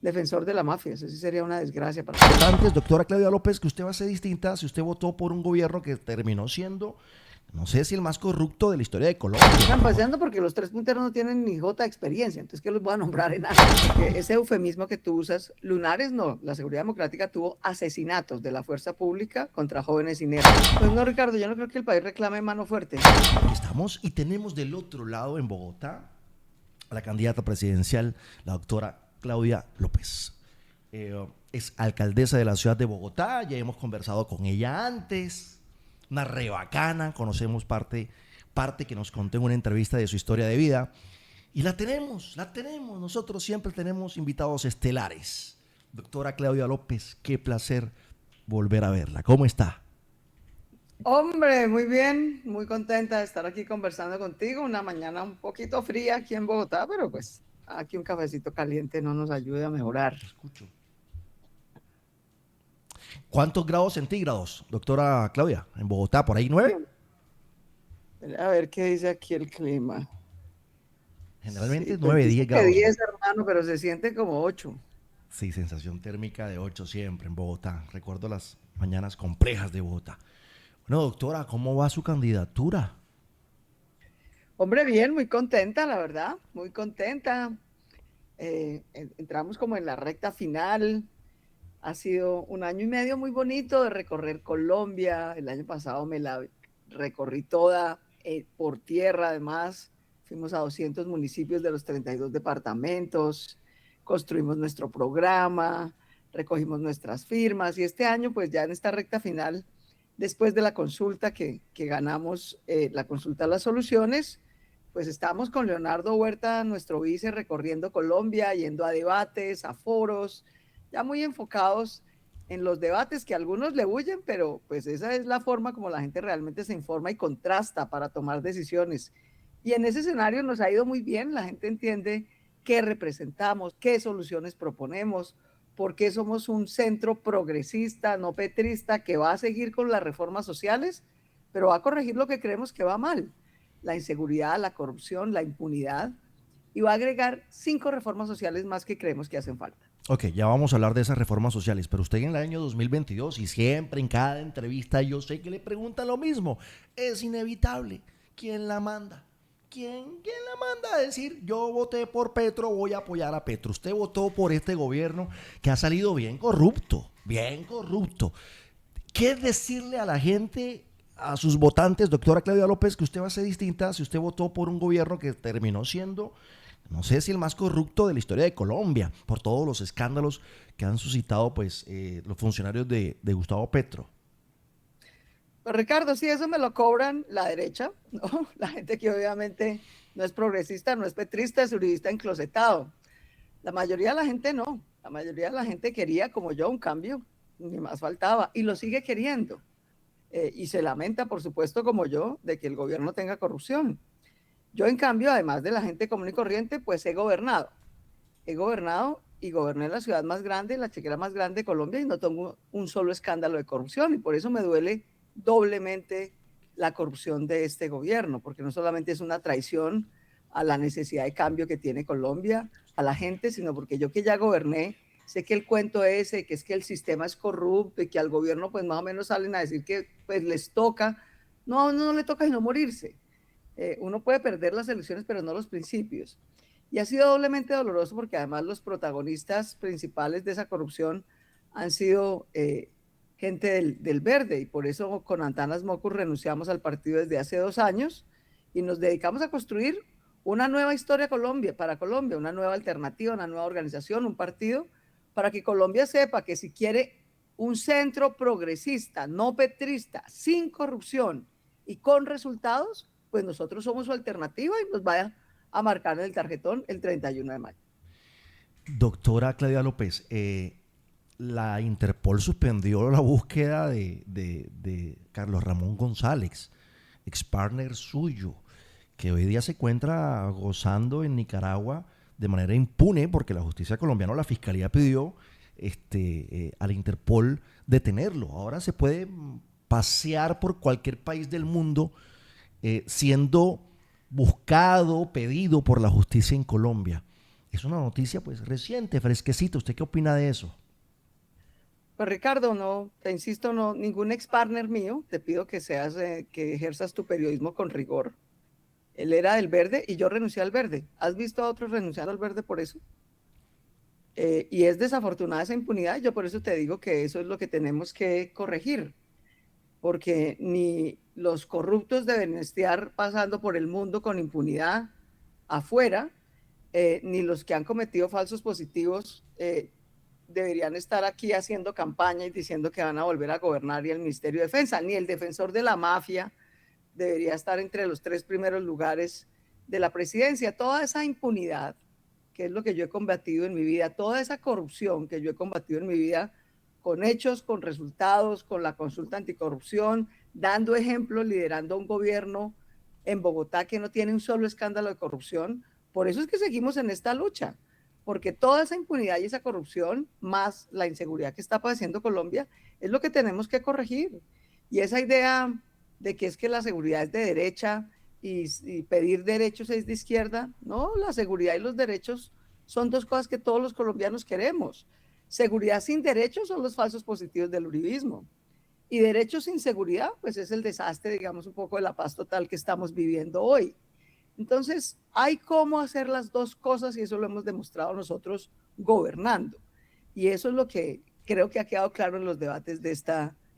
defensor de la mafia. Eso sí sería una desgracia para Antes, doctora Claudia López, que usted va a ser distinta si usted votó por un gobierno que terminó siendo, no sé si el más corrupto de la historia de Colombia. empezando porque los tres punteros no tienen ni jota de experiencia, entonces ¿qué los voy a nombrar en algo? Porque ese eufemismo que tú usas, lunares no, la seguridad democrática tuvo asesinatos de la fuerza pública contra jóvenes inertes. Pues no, Ricardo, yo no creo que el país reclame mano fuerte. Estamos y tenemos del otro lado en Bogotá a la candidata presidencial, la doctora Claudia López. Es alcaldesa de la ciudad de Bogotá, ya hemos conversado con ella antes, una re bacana, conocemos parte que nos contó en una entrevista de su historia de vida. Y la tenemos, nosotros siempre tenemos invitados estelares. Doctora Claudia López, qué placer volver a verla. ¿Cómo está? Hombre, muy bien, muy contenta de estar aquí conversando contigo. Una mañana un poquito fría aquí en Bogotá, pero pues aquí un cafecito caliente no nos ayuda a mejorar. Escucho. ¿Cuántos grados centígrados, doctora Claudia? En Bogotá, por ahí 9. A ver qué dice aquí el clima. Sí, Generalmente pues 9, dice 10 que grados. 10, hermano, pero se siente como 8. Sí, sensación térmica de 8 siempre en Bogotá. Recuerdo las mañanas complejas de Bogotá. Bueno, doctora, ¿cómo va su candidatura? Hombre, bien, muy contenta, la verdad, muy contenta. Entramos como en la recta final. Ha sido un año y medio muy bonito de recorrer Colombia. El año pasado me la recorrí toda por tierra, además. Fuimos a 200 municipios de los 32 departamentos, construimos nuestro programa, recogimos nuestras firmas y este año, pues ya en esta recta final, después de la consulta que ganamos, la consulta a las soluciones, pues estamos con Leonardo Huerta, nuestro vice, recorriendo Colombia, yendo a debates, a foros, ya muy enfocados en los debates que a algunos le huyen, pero pues esa es la forma como la gente realmente se informa y contrasta para tomar decisiones. Y en ese escenario nos ha ido muy bien, la gente entiende qué representamos, qué soluciones proponemos, por qué somos un centro progresista, no petrista, que va a seguir con las reformas sociales, pero va a corregir lo que creemos que va mal, la inseguridad, la corrupción, la impunidad, y va a agregar 5 reformas sociales más que creemos que hacen falta. Ok, ya vamos a hablar de esas reformas sociales, pero usted en el año 2022 y siempre en cada entrevista yo sé que le preguntan lo mismo. Es inevitable. ¿Quién la manda? ¿Quién la manda a decir yo voté por Petro, voy a apoyar a Petro? Usted votó por este gobierno que ha salido bien corrupto, bien corrupto. ¿Qué decirle a la gente, a sus votantes, doctora Claudia López, que usted va a ser distinta si usted votó por un gobierno que terminó siendo, no sé si el más corrupto de la historia de Colombia, por todos los escándalos que han suscitado pues los funcionarios de Gustavo Petro? Pues Ricardo, sí, eso me lo cobran la derecha, ¿no? La gente que obviamente no es progresista, no es petrista, es uribista enclosetado. La mayoría de la gente no. La mayoría de la gente quería, como yo, un cambio, ni más faltaba, y lo sigue queriendo. Y se lamenta, por supuesto, como yo, de que el gobierno tenga corrupción. Yo, en cambio, además de la gente común y corriente, pues he gobernado. He gobernado y goberné la ciudad más grande, la chequera más grande de Colombia, y no tengo un solo escándalo de corrupción. Y por eso me duele doblemente la corrupción de este gobierno, porque no solamente es una traición a la necesidad de cambio que tiene Colombia, a la gente, sino porque yo que ya goberné, sé que el cuento ese, que es que el sistema es corrupto y que al gobierno pues más o menos salen a decir que pues les toca, no, no le toca sino morirse. Uno puede perder las elecciones, pero no los principios. Y ha sido doblemente doloroso porque además los protagonistas principales de esa corrupción han sido gente del verde y por eso con Antanas Mocus renunciamos al partido desde hace 2 años y nos dedicamos a construir una nueva historia Colombia, para Colombia, una nueva alternativa, una nueva organización, un partido, para que Colombia sepa que si quiere un centro progresista, no petrista, sin corrupción y con resultados, pues nosotros somos su alternativa y nos vaya a marcar en el tarjetón el 31 de mayo. Doctora Claudia López, la Interpol suspendió la búsqueda de Carlos Ramón González, ex partner suyo, que hoy día se encuentra gozando en Nicaragua de manera impune porque la justicia colombiana, la fiscalía pidió a la Interpol detenerlo. Ahora se puede pasear por cualquier país del mundo siendo buscado, pedido por la justicia en Colombia. Es una noticia pues reciente, fresquecita. ¿Usted qué opina de eso? Pues Ricardo, no, te insisto, no, ningún ex partner mío, te pido que seas, que ejerzas tu periodismo con rigor. Él era del verde y yo renuncié al verde. ¿Has visto a otros renunciando al verde por eso? Y es desafortunada esa impunidad. Yo por eso te digo que eso es lo que tenemos que corregir, porque ni los corruptos deben estar pasando por el mundo con impunidad afuera, ni los que han cometido falsos positivos deberían estar aquí haciendo campaña y diciendo que van a volver a gobernar, y el Ministerio de Defensa, ni el defensor de la mafia debería estar entre los 3 primeros lugares de la presidencia. Toda esa impunidad, que es lo que yo he combatido en mi vida, toda esa corrupción que yo he combatido en mi vida, con hechos, con resultados, con la consulta anticorrupción, dando ejemplos, liderando un gobierno en Bogotá que no tiene un solo escándalo de corrupción. Por eso es que seguimos en esta lucha, porque toda esa impunidad y esa corrupción, más la inseguridad que está padeciendo Colombia, es lo que tenemos que corregir. Y esa idea de que es que la seguridad es de derecha y pedir derechos es de izquierda. No, la seguridad y los derechos son dos cosas que todos los colombianos queremos. Seguridad sin derechos son los falsos positivos del uribismo. Y derechos sin seguridad, pues es el desastre, digamos, un poco de la paz total que estamos viviendo hoy. Entonces, hay cómo hacer las dos cosas y eso lo hemos demostrado nosotros gobernando. Y eso es lo que creo que ha quedado claro en los debates de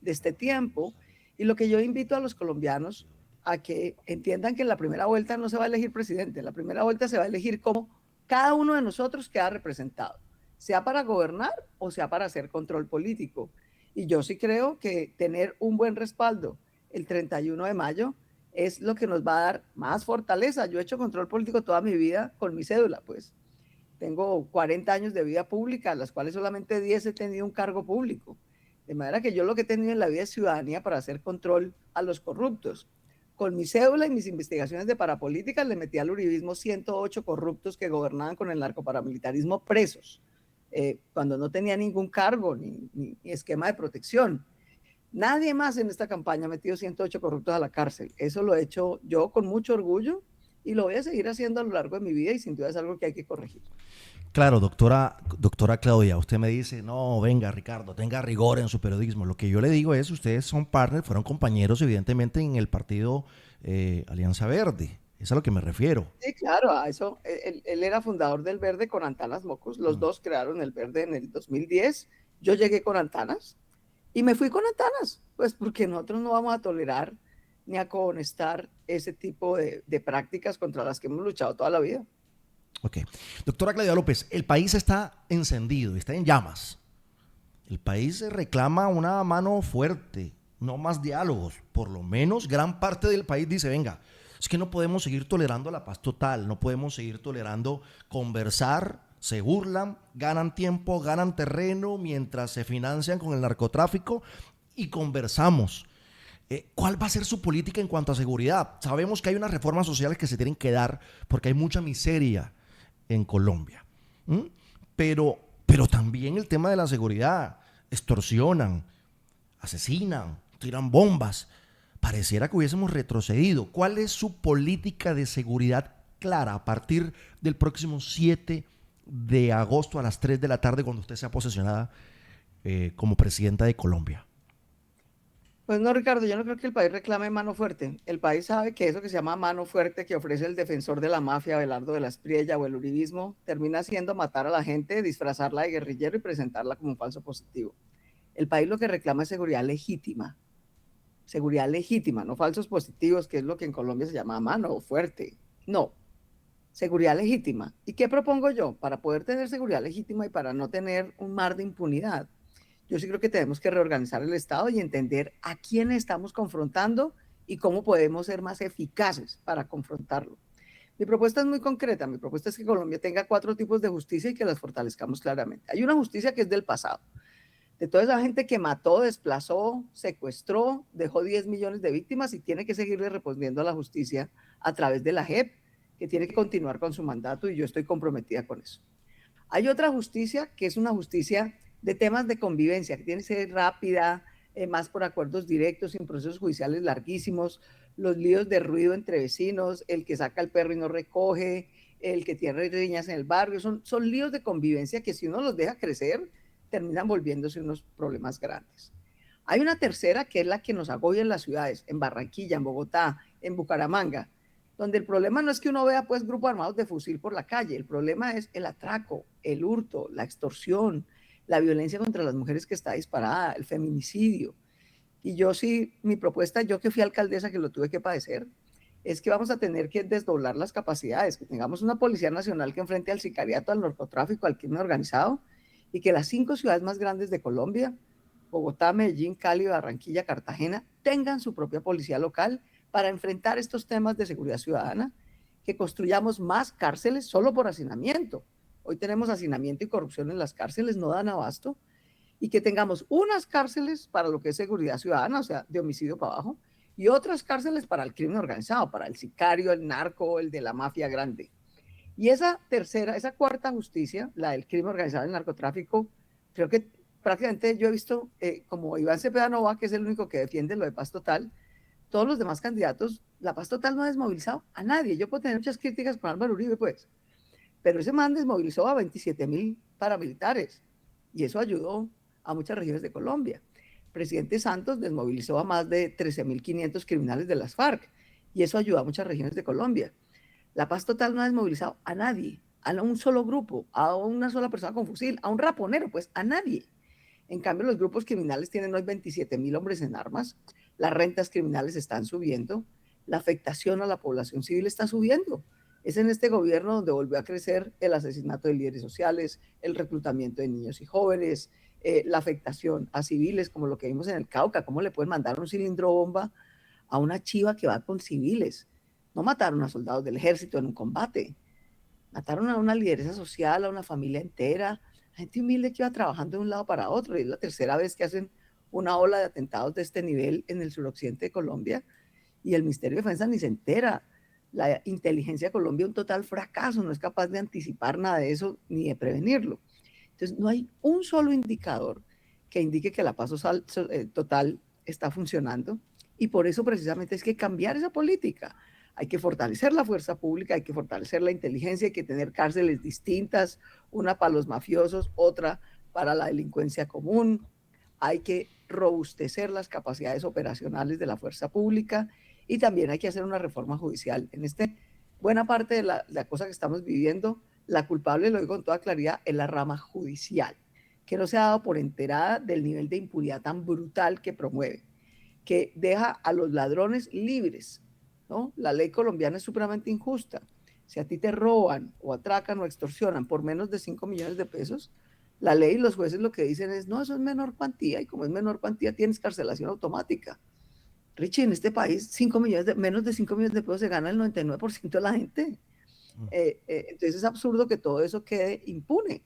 este tiempo. Y lo que yo invito a los colombianos a que entiendan que en la primera vuelta no se va a elegir presidente, en la primera vuelta se va a elegir cómo cada uno de nosotros queda representado, sea para gobernar o sea para hacer control político. Y yo sí creo que tener un buen respaldo el 31 de mayo es lo que nos va a dar más fortaleza. Yo he hecho control político toda mi vida con mi cédula, pues. Tengo 40 años de vida pública, las cuales solamente 10 he tenido un cargo público. De manera que yo lo que he tenido en la vida es ciudadanía para hacer control a los corruptos. Con mi cédula y mis investigaciones de parapolítica le metí al uribismo 108 corruptos que gobernaban con el narcoparamilitarismo presos, cuando no tenía ningún cargo ni esquema de protección. Nadie más en esta campaña ha metido 108 corruptos a la cárcel. Eso lo he hecho yo con mucho orgullo y lo voy a seguir haciendo a lo largo de mi vida y sin duda es algo que hay que corregir. Claro, doctora Claudia, usted me dice, no, venga Ricardo, tenga rigor en su periodismo. Lo que yo le digo es, ustedes son partners, fueron compañeros evidentemente en el partido Alianza Verde. Es a lo que me refiero. Sí, claro, a eso. Él era fundador del Verde con Antanas Mocus. Los Mm. dos crearon el Verde en el 2010. Yo llegué con Antanas y me fui con Antanas, pues porque nosotros no vamos a tolerar ni a cohonestar ese tipo de prácticas contra las que hemos luchado toda la vida. Ok. Doctora Claudia López, el país está encendido, está en llamas. El país reclama una mano fuerte, no más diálogos. Por lo menos gran parte del país dice, venga, es que no podemos seguir tolerando la paz total, no podemos seguir tolerando conversar, se burlan, ganan tiempo, ganan terreno mientras se financian con el narcotráfico y conversamos. ¿Cuál va a ser su política en cuanto a seguridad? Sabemos que hay unas reformas sociales que se tienen que dar porque hay mucha miseria en Colombia. ¿Mm? Pero también el tema de la seguridad. Extorsionan, asesinan, tiran bombas. Pareciera que hubiésemos retrocedido. ¿Cuál es su política de seguridad clara a partir del próximo 7 de agosto a las 3 de la tarde cuando usted sea posesionada como presidenta de Colombia? Pues no, Ricardo, yo no creo que el país reclame mano fuerte. El país sabe que eso que se llama mano fuerte que ofrece el defensor de la mafia, Abelardo de la Espriella o el uribismo, termina siendo matar a la gente, disfrazarla de guerrillero y presentarla como un falso positivo. El país lo que reclama es seguridad legítima, no falsos positivos, que es lo que en Colombia se llama mano fuerte. No, seguridad legítima. ¿Y qué propongo yo? Para poder tener seguridad legítima y para no tener un mar de impunidad, yo sí creo que tenemos que reorganizar el Estado y entender a quién estamos confrontando y cómo podemos ser más eficaces para confrontarlo. Mi propuesta es muy concreta. Mi propuesta es que Colombia tenga 4 tipos de justicia y que las fortalezcamos claramente. Hay una justicia que es del pasado, de toda esa gente que mató, desplazó, secuestró, dejó 10 millones de víctimas y tiene que seguirle respondiendo a la justicia a través de la JEP, que tiene que continuar con su mandato y yo estoy comprometida con eso. Hay otra justicia que es una justicia de temas de convivencia, que tiene que ser rápida, más por acuerdos directos, sin procesos judiciales larguísimos, los líos de ruido entre vecinos, el que saca el perro y no recoge, el que tiene riñas en el barrio, son líos de convivencia que si uno los deja crecer, terminan volviéndose unos problemas grandes. Hay una tercera que es la que nos agobia en las ciudades, en Barranquilla, en Bogotá, en Bucaramanga, donde el problema no es que uno vea pues grupos armados de fusil por la calle, el problema es el atraco, el hurto, la extorsión, la violencia contra las mujeres que está disparada, el feminicidio. Y yo sí, mi propuesta, yo que fui alcaldesa, que lo tuve que padecer, es que vamos a tener que desdoblar las capacidades, que tengamos una Policía Nacional que enfrente al sicariato, al narcotráfico, al crimen organizado, y que las 5 ciudades más grandes de Colombia, Bogotá, Medellín, Cali, Barranquilla, Cartagena, tengan su propia policía local para enfrentar estos temas de seguridad ciudadana, que construyamos más cárceles solo por hacinamiento. Hoy tenemos hacinamiento y corrupción en las cárceles, no dan abasto, y que tengamos unas cárceles para lo que es seguridad ciudadana, o sea, de homicidio para abajo, y otras cárceles para el crimen organizado, para el sicario, el narco, el de la mafia grande. Y esa tercera, esa cuarta justicia, la del crimen organizado, el narcotráfico, creo que prácticamente yo he visto, como Iván Cepeda Nova, que es el único que defiende lo de paz total, todos los demás candidatos, la paz total no ha desmovilizado a nadie. Yo puedo tener muchas críticas con Álvaro Uribe, pues, pero ese man desmovilizó a 27.000 paramilitares y eso ayudó a muchas regiones de Colombia. El presidente Santos desmovilizó a más de 13.500 criminales de las FARC y eso ayudó a muchas regiones de Colombia. La paz total no ha desmovilizado a nadie, a un solo grupo, a una sola persona con fusil, a un raponero, pues a nadie. En cambio, los grupos criminales tienen hoy 27.000 hombres en armas, las rentas criminales están subiendo, la afectación a la población civil está subiendo. Es en este gobierno donde volvió a crecer el asesinato de líderes sociales, el reclutamiento de niños y jóvenes, la afectación a civiles, como lo que vimos en el Cauca, cómo le pueden mandar un cilindro bomba a una chiva que va con civiles. No mataron a soldados del ejército en un combate, mataron a una lideresa social, a una familia entera, gente humilde que iba trabajando de un lado para otro, y es la tercera vez que hacen una ola de atentados de este nivel en el suroccidente de Colombia, y el Ministerio de Defensa ni se entera. La inteligencia de Colombia un total fracaso, no es capaz de anticipar nada de eso ni de prevenirlo. Entonces, no hay un solo indicador que indique que la paz total está funcionando, y por eso precisamente es que cambiar esa política. Hay que fortalecer la fuerza pública, hay que fortalecer la inteligencia, hay que tener cárceles distintas, una para los mafiosos, otra para la delincuencia común. Hay que robustecer las capacidades operacionales de la fuerza pública y también hay que hacer una reforma judicial. En buena parte de la cosa que estamos viviendo, la culpable, lo digo con toda claridad, es la rama judicial, que no se ha dado por enterada del nivel de impunidad tan brutal que promueve, que deja a los ladrones libres, ¿no? La ley colombiana es supremamente injusta. Si a ti te roban o atracan o extorsionan por menos de 5 millones de pesos, la ley y los jueces lo que dicen es, no, eso es menor cuantía, y como es menor cuantía tienes carcelación automática. Richie, en este país 5 millones menos de 5 millones de pesos se gana el 99% de la gente. Entonces es absurdo que todo eso quede impune.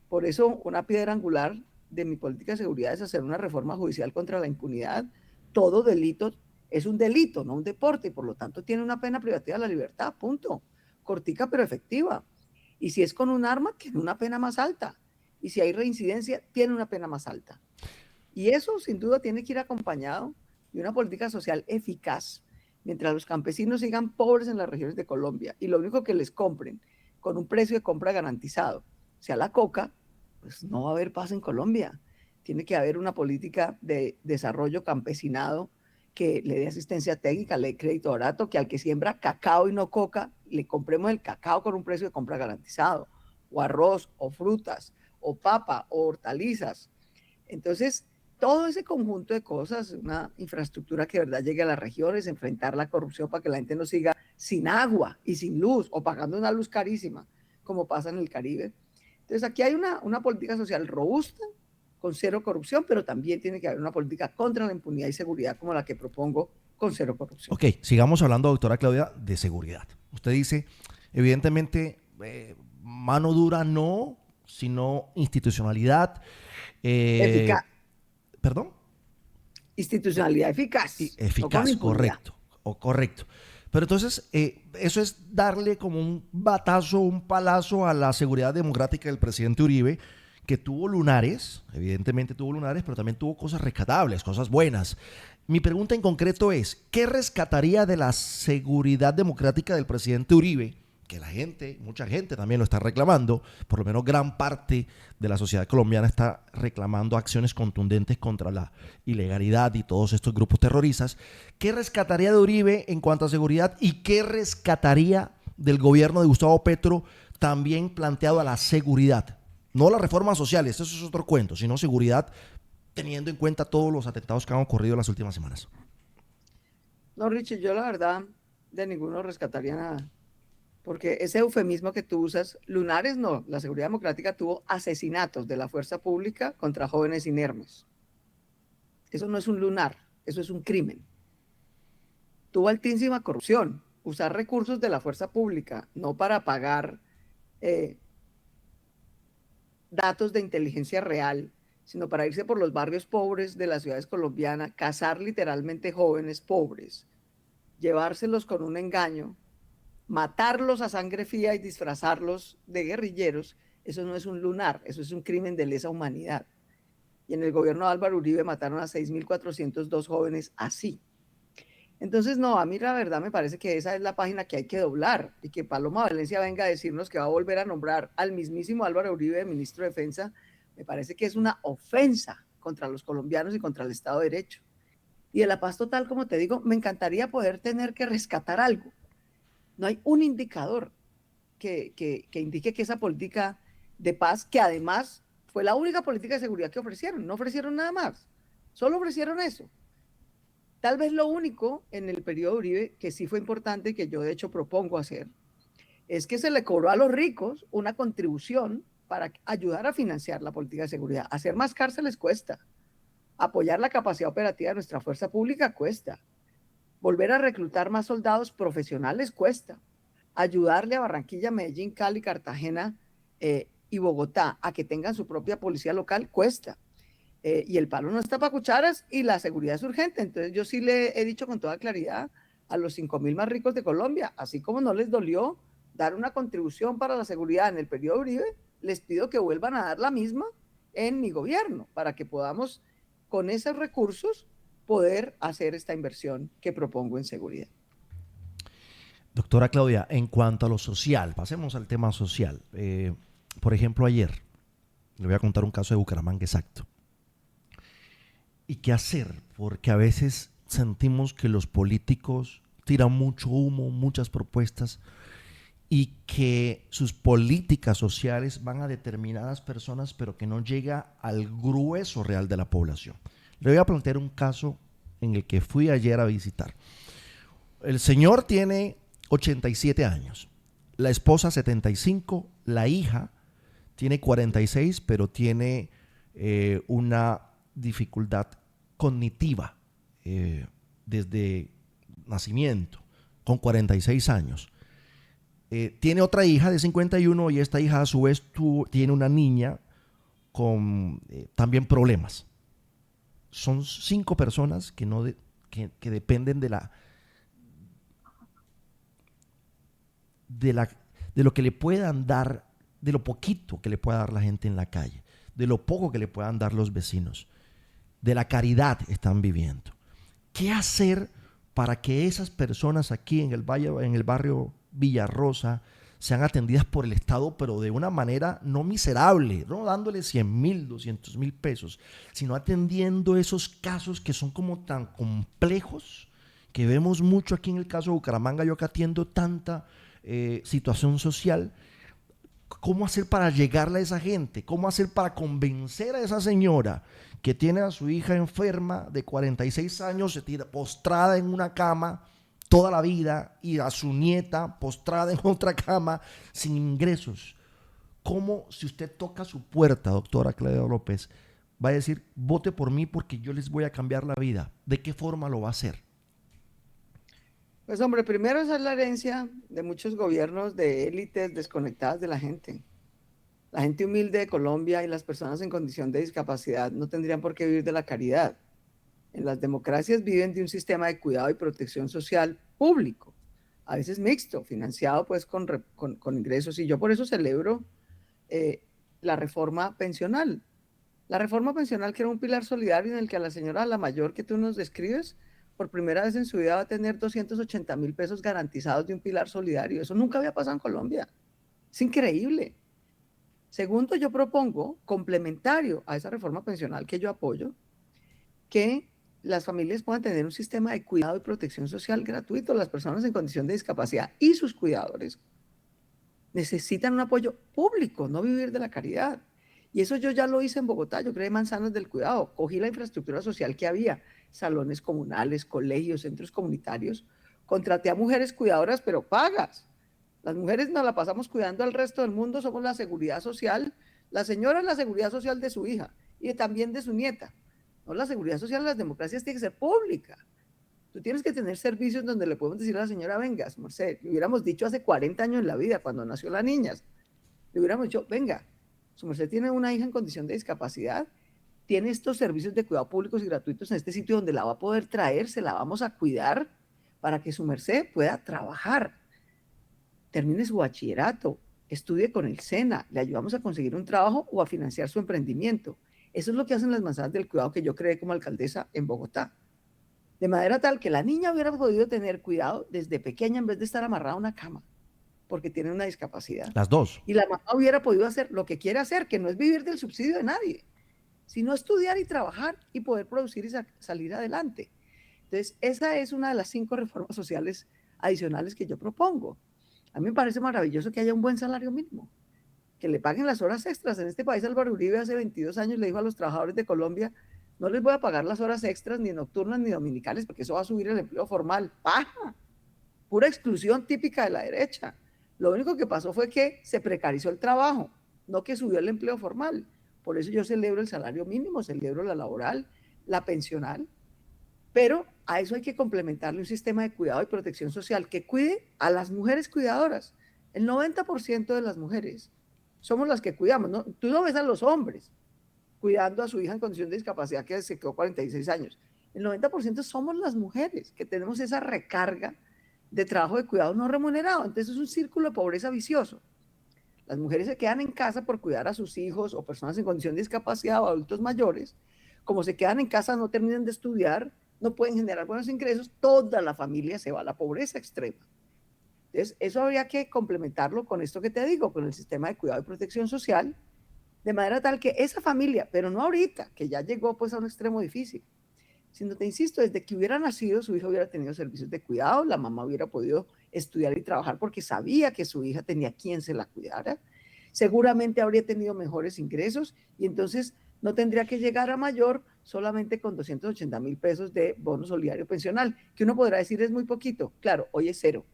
Por eso una piedra angular de mi política de seguridad es hacer una reforma judicial contra la impunidad. Todo delito es un delito, no un deporte, y por lo tanto tiene una pena privativa de la libertad, punto. Cortica pero efectiva. Y si es con un arma, tiene una pena más alta. Y si hay reincidencia, tiene una pena más alta. Y eso sin duda tiene que ir acompañado de una política social eficaz, mientras los campesinos sigan pobres en las regiones de Colombia y lo único que les compren con un precio de compra garantizado sea la coca, pues no va a haber paz en Colombia. Tiene que haber una política de desarrollo campesinado que le dé asistencia técnica, le dé crédito barato, que al que siembra cacao y no coca, le compremos el cacao con un precio de compra garantizado, o arroz, o frutas, o papa, o hortalizas. Entonces, todo ese conjunto de cosas, una infraestructura que de verdad llegue a las regiones, enfrentar la corrupción para que la gente no siga sin agua y sin luz, o pagando una luz carísima, como pasa en el Caribe. Entonces, aquí hay una política social robusta, con cero corrupción, pero también tiene que haber una política contra la impunidad y seguridad como la que propongo, con cero corrupción. Ok, sigamos hablando, doctora Claudia, de seguridad. Usted dice, evidentemente, mano dura no, sino institucionalidad. Eficaz. ¿Perdón? Institucionalidad eficaz. Eficaz, no correcto. Correcto. Pero entonces, eso es darle como un batazo, un palazo a la seguridad democrática del presidente Uribe, que tuvo lunares, evidentemente tuvo lunares, pero también tuvo cosas rescatables, cosas buenas. Mi pregunta en concreto es, ¿qué rescataría de la seguridad democrática del presidente Uribe que la gente, mucha gente también lo está reclamando, por lo menos gran parte de la sociedad colombiana está reclamando acciones contundentes contra la ilegalidad y todos estos grupos terroristas. ¿Qué rescataría de Uribe en cuanto a seguridad y qué rescataría del gobierno de Gustavo Petro también planteado a la seguridad? No las reformas sociales, eso es otro cuento, sino seguridad teniendo en cuenta todos los atentados que han ocurrido en las últimas semanas. No, Richie, yo la verdad de ninguno rescataría nada. Porque ese eufemismo que tú usas, lunares no, la seguridad democrática tuvo asesinatos de la fuerza pública contra jóvenes inermes. Eso no es un lunar, eso es un crimen. Tuvo altísima corrupción, usar recursos de la fuerza pública, no para pagar eh, datos de inteligencia real, sino para irse por los barrios pobres de las ciudades colombianas, cazar literalmente jóvenes pobres, llevárselos con un engaño, matarlos a sangre fría y disfrazarlos de guerrilleros. Eso no es un lunar, eso es un crimen de lesa humanidad. Y en el gobierno de Álvaro Uribe mataron a 6.402 jóvenes así. Entonces, no, a mí la verdad me parece que esa es la página que hay que doblar y que Paloma Valencia venga a decirnos que va a volver a nombrar al mismísimo Álvaro Uribe ministro de Defensa, me parece que es una ofensa contra los colombianos y contra el Estado de Derecho. Y de la paz total, como te digo, me encantaría poder tener que rescatar algo. No hay un indicador que indique que esa política de paz, que además fue la única política de seguridad que ofrecieron, no ofrecieron nada más, solo ofrecieron eso. Tal vez lo único en el periodo Uribe que sí fue importante, que yo de hecho propongo hacer, es que se le cobró a los ricos una contribución para ayudar a financiar la política de seguridad. Hacer más cárceles cuesta, apoyar la capacidad operativa de nuestra fuerza pública cuesta, volver a reclutar más soldados profesionales cuesta, ayudarle a Barranquilla, Medellín, Cali, Cartagena y Bogotá a que tengan su propia policía local cuesta. Y el palo no está para cucharas y la seguridad es urgente. Entonces yo sí le he dicho con toda claridad a los 5.000 más ricos de Colombia, así como no les dolió dar una contribución para la seguridad en el periodo Uribe, les pido que vuelvan a dar la misma en mi gobierno para que podamos con esos recursos poder hacer esta inversión que propongo en seguridad. Doctora Claudia, en cuanto a lo social, pasemos al tema social. Por ejemplo, ayer, le voy a contar un caso de Bucaramanga exacto. ¿Y qué hacer? Porque a veces sentimos que los políticos tiran mucho humo, muchas propuestas, y que sus políticas sociales van a determinadas personas, pero que no llega al grueso real de la población. Le voy a plantear un caso en el que fui ayer a visitar. El señor tiene 87 años, la esposa 75, la hija tiene 46, pero tiene una dificultad cognitiva desde nacimiento, con 46 años. Tiene otra hija de 51 y esta hija a su vez tiene una niña con también problemas. Son 5 personas que dependen de lo que le puedan dar, de lo poquito que le pueda dar la gente en la calle, de lo poco que le puedan dar los vecinos, de la caridad están viviendo. ¿Qué hacer para que esas personas aquí en el barrio Villarrosa sean atendidas por el Estado, pero de una manera no miserable, no dándole 100.000, 200.000 pesos, sino atendiendo esos casos que son como tan complejos, que vemos mucho aquí en el caso de Bucaramanga? Yo acá atiendo tanta situación social. ¿Cómo hacer para llegarle a esa gente? ¿Cómo hacer para convencer a esa señora que tiene a su hija enferma de 46 años, se tira postrada en una cama toda la vida, y a su nieta postrada en otra cama sin ingresos? ¿Cómo, si usted toca su puerta, doctora Claudia López, va a decir, vote por mí porque yo les voy a cambiar la vida? ¿De qué forma lo va a hacer? Pues hombre, primero esa es la herencia de muchos gobiernos de élites desconectadas de la gente. La gente humilde de Colombia y las personas en condición de discapacidad no tendrían por qué vivir de la caridad. En las democracias viven de un sistema de cuidado y protección social público, a veces mixto, financiado pues con ingresos. Y yo por eso celebro la reforma pensional. La reforma pensional, que era un pilar solidario en el que a la señora, la mayor que tú nos describes, por primera vez en su vida va a tener 280.000 pesos garantizados de un pilar solidario. Eso nunca había pasado en Colombia. Es increíble. Segundo, yo propongo, complementario a esa reforma pensional que yo apoyo, que las familias puedan tener un sistema de cuidado y protección social gratuito. Las personas en condición de discapacidad y sus cuidadores necesitan un apoyo público, no vivir de la caridad. Y eso yo ya lo hice en Bogotá, yo creé manzanas del cuidado, cogí la infraestructura social que había, salones comunales, colegios, centros comunitarios, contraté a mujeres cuidadoras, pero pagas. Las mujeres nos la pasamos cuidando al resto del mundo, somos la seguridad social, la señora es la seguridad social de su hija y también de su nieta. No, la seguridad social de las democracias tiene que ser pública. Tú tienes que tener servicios donde le podemos decir a la señora, venga, Merced, le hubiéramos dicho hace 40 años en la vida, cuando nació la niña, le hubiéramos dicho, venga, su merced tiene una hija en condición de discapacidad, tiene estos servicios de cuidado públicos y gratuitos en este sitio donde la va a poder traer, se la vamos a cuidar para que su merced pueda trabajar, termine su bachillerato, estudie con el SENA, le ayudamos a conseguir un trabajo o a financiar su emprendimiento. Eso es lo que hacen las manzanas del cuidado que yo creé como alcaldesa en Bogotá. De manera tal que la niña hubiera podido tener cuidado desde pequeña en vez de estar amarrada a una cama, porque tiene una discapacidad. Las dos. Y la mamá hubiera podido hacer lo que quiere hacer, que no es vivir del subsidio de nadie, sino estudiar y trabajar y poder producir y salir adelante. Entonces, esa es una de las 5 reformas sociales adicionales que yo propongo. A mí me parece maravilloso que haya un buen salario mínimo, que le paguen las horas extras. En este país, Álvaro Uribe hace 22 años le dijo a los trabajadores de Colombia, no les voy a pagar las horas extras, ni nocturnas, ni dominicales, porque eso va a subir el empleo formal. ¡Paja! Pura exclusión típica de la derecha. Lo único que pasó fue que se precarizó el trabajo, no que subió el empleo formal. Por eso yo celebro el salario mínimo, celebro la laboral, la pensional, pero a eso hay que complementarle un sistema de cuidado y protección social que cuide a las mujeres cuidadoras. El 90% de las mujeres somos las que cuidamos, ¿no? Tú no ves a los hombres cuidando a su hija en condición de discapacidad que se quedó 46 años. El 90% somos las mujeres que tenemos esa recarga de trabajo de cuidado no remunerado. Entonces es un círculo de pobreza vicioso. Las mujeres se quedan en casa por cuidar a sus hijos o personas en condición de discapacidad o adultos mayores. Como se quedan en casa, no terminan de estudiar, no pueden generar buenos ingresos, toda la familia se va a la pobreza extrema. Entonces, eso habría que complementarlo con esto que te digo, con el sistema de cuidado y protección social, de manera tal que esa familia, pero no ahorita, que ya llegó pues a un extremo difícil, sino te insisto, desde que hubiera nacido, su hija hubiera tenido servicios de cuidado, la mamá hubiera podido estudiar y trabajar porque sabía que su hija tenía quien se la cuidara, seguramente habría tenido mejores ingresos y entonces no tendría que llegar a mayor solamente con 280.000 pesos de bono solidario pensional, que uno podrá decir es muy poquito. Claro, hoy es cero.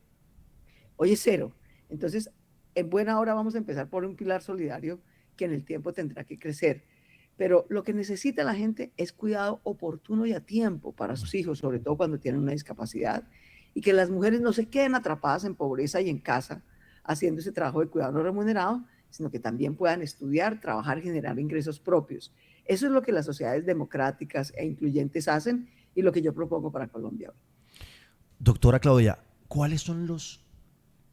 Hoy es cero. Entonces, en buena hora vamos a empezar por un pilar solidario que en el tiempo tendrá que crecer. Pero lo que necesita la gente es cuidado oportuno y a tiempo para sus hijos, sobre todo cuando tienen una discapacidad, y que las mujeres no se queden atrapadas en pobreza y en casa haciendo ese trabajo de cuidado no remunerado, sino que también puedan estudiar, trabajar, generar ingresos propios. Eso es lo que las sociedades democráticas e incluyentes hacen y lo que yo propongo para Colombia hoy. Doctora Claudia, ¿cuáles son los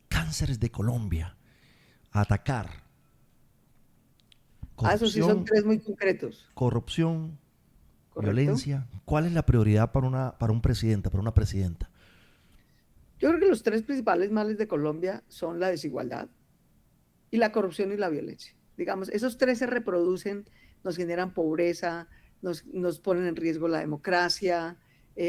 cánceres de Colombia a atacar? Eso sí son 3 muy concretos. Corrupción, ¿Correcto? violencia. ¿Cuál es la prioridad para un presidente, para una presidenta? Yo creo que los 3 principales males de Colombia son la desigualdad y la corrupción y la violencia. Digamos, esos 3 se reproducen, nos generan pobreza, nos ponen en riesgo la democracia,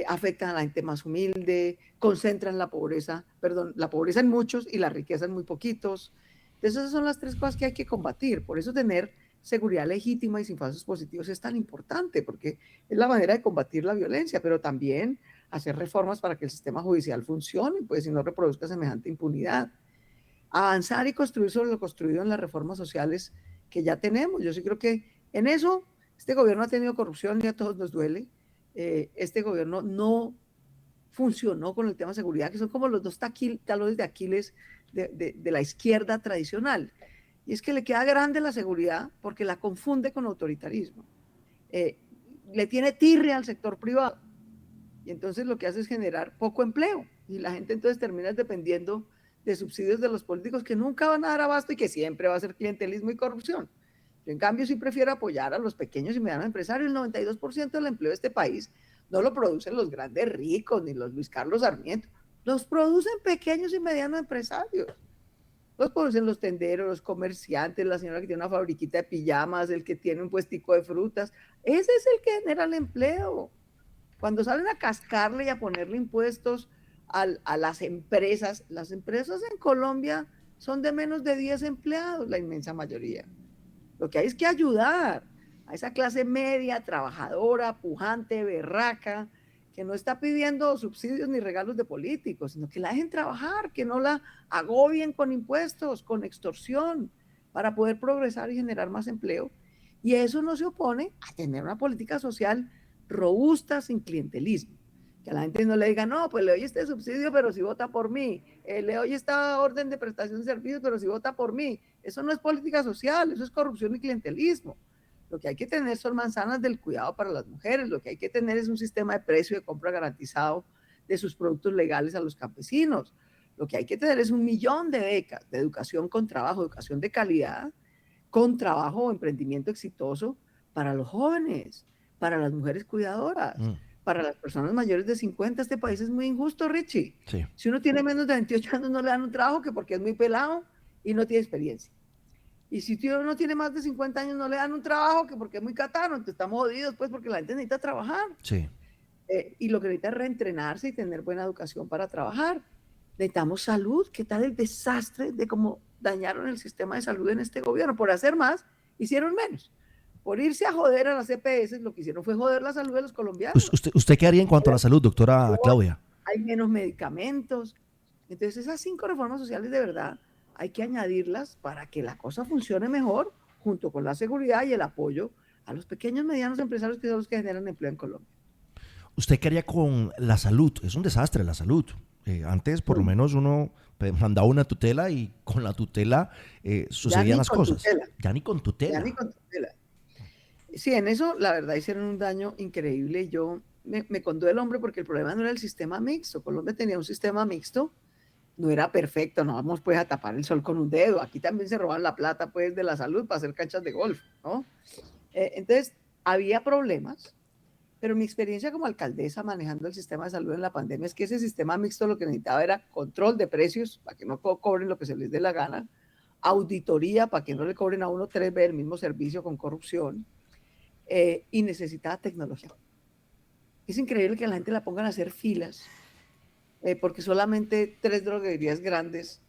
afectan a la gente más humilde, concentran la pobreza en muchos y la riqueza en muy poquitos. Entonces esas son las 3 cosas que hay que combatir. Por eso tener seguridad legítima y sin falsos positivos es tan importante, porque es la manera de combatir la violencia, pero también hacer reformas para que el sistema judicial funcione, pues, y no reproduzca semejante impunidad. Avanzar y construir sobre lo construido en las reformas sociales que ya tenemos. Yo sí creo que en eso este gobierno ha tenido corrupción y a todos nos duele. Este gobierno no funcionó con el tema de seguridad, que son como los 2 talones de Aquiles de la izquierda tradicional. Y es que le queda grande la seguridad porque la confunde con autoritarismo. Le tiene tirria al sector privado. Y entonces lo que hace es generar poco empleo. Y la gente entonces termina dependiendo de subsidios de los políticos que nunca van a dar abasto y que siempre va a ser clientelismo y corrupción. Yo, en cambio, sí prefiero apoyar a los pequeños y medianos empresarios. El 92% del empleo de este país No lo producen los grandes ricos ni los Luis Carlos Sarmiento, los producen pequeños y medianos empresarios. Los producen los tenderos, los comerciantes, la señora que tiene una fabriquita de pijamas, el que tiene un puestico de frutas. Ese es el que genera el empleo. Cuando salen a cascarle y a ponerle impuestos a las empresas en Colombia son de menos de 10 empleados, la inmensa mayoría. Lo que hay es que ayudar a esa clase media, trabajadora, pujante, berraca, que no está pidiendo subsidios ni regalos de políticos, sino que la dejen trabajar, que no la agobien con impuestos, con extorsión, para poder progresar y generar más empleo. Y eso no se opone a tener una política social robusta, sin clientelismo. Que a la gente no le diga, no, pues le doy este subsidio, pero si vota por mí. Le doy esta orden de prestación de servicios, pero si vota por mí. Eso no es política social, eso es corrupción y clientelismo. Lo que hay que tener son manzanas del cuidado para las mujeres. Lo que hay que tener es un sistema de precio de compra garantizado de sus productos legales a los campesinos. Lo que hay que tener es 1 millón de becas de educación con trabajo, educación de calidad, con trabajo o emprendimiento exitoso para los jóvenes, para las mujeres cuidadoras, para las personas mayores de 50. Este país es muy injusto, Richie. Sí. Si uno tiene menos de 28 años no le dan un trabajo que porque es muy pelado y no tiene experiencia. Y si uno tiene más de 50 años no le dan un trabajo que porque es muy catano, entonces estamos jodidos pues porque la gente necesita trabajar. Sí. Y lo que necesita es reentrenarse y tener buena educación para trabajar. Necesitamos salud. ¿Qué tal el desastre de cómo dañaron el sistema de salud en este gobierno? Por hacer más, hicieron menos. Por irse a joder a las EPS, lo que hicieron fue joder la salud de los colombianos. ¿Usted qué haría en cuanto a la salud, doctora Claudia? Hay menos medicamentos. Entonces, esas 5 reformas sociales de verdad hay que añadirlas para que la cosa funcione mejor, junto con la seguridad y el apoyo a los pequeños y medianos empresarios que son los que generan empleo en Colombia. ¿Usted qué haría con la salud? Es un desastre la salud. Antes, por lo menos, uno mandaba una tutela y con la tutela sucedían las cosas. Ya ni con tutela. Ya ni con tutela. Sí, en eso, la verdad, hicieron un daño increíble. Yo me contó el hombre porque el problema no era el sistema mixto. Colombia tenía un sistema mixto, no era perfecto, no vamos pues a tapar el sol con un dedo. Aquí también se roban la plata pues de la salud para hacer canchas de golf, ¿no? Entonces, había problemas. Pero mi experiencia como alcaldesa manejando el sistema de salud en la pandemia es que ese sistema mixto lo que necesitaba era control de precios para que no cobren lo que se les dé la gana, auditoría para que no le cobren a uno 3 veces el mismo servicio con corrupción, y necesitaba tecnología. Es increíble que a la gente la pongan a hacer filas porque solamente 3 droguerías grandes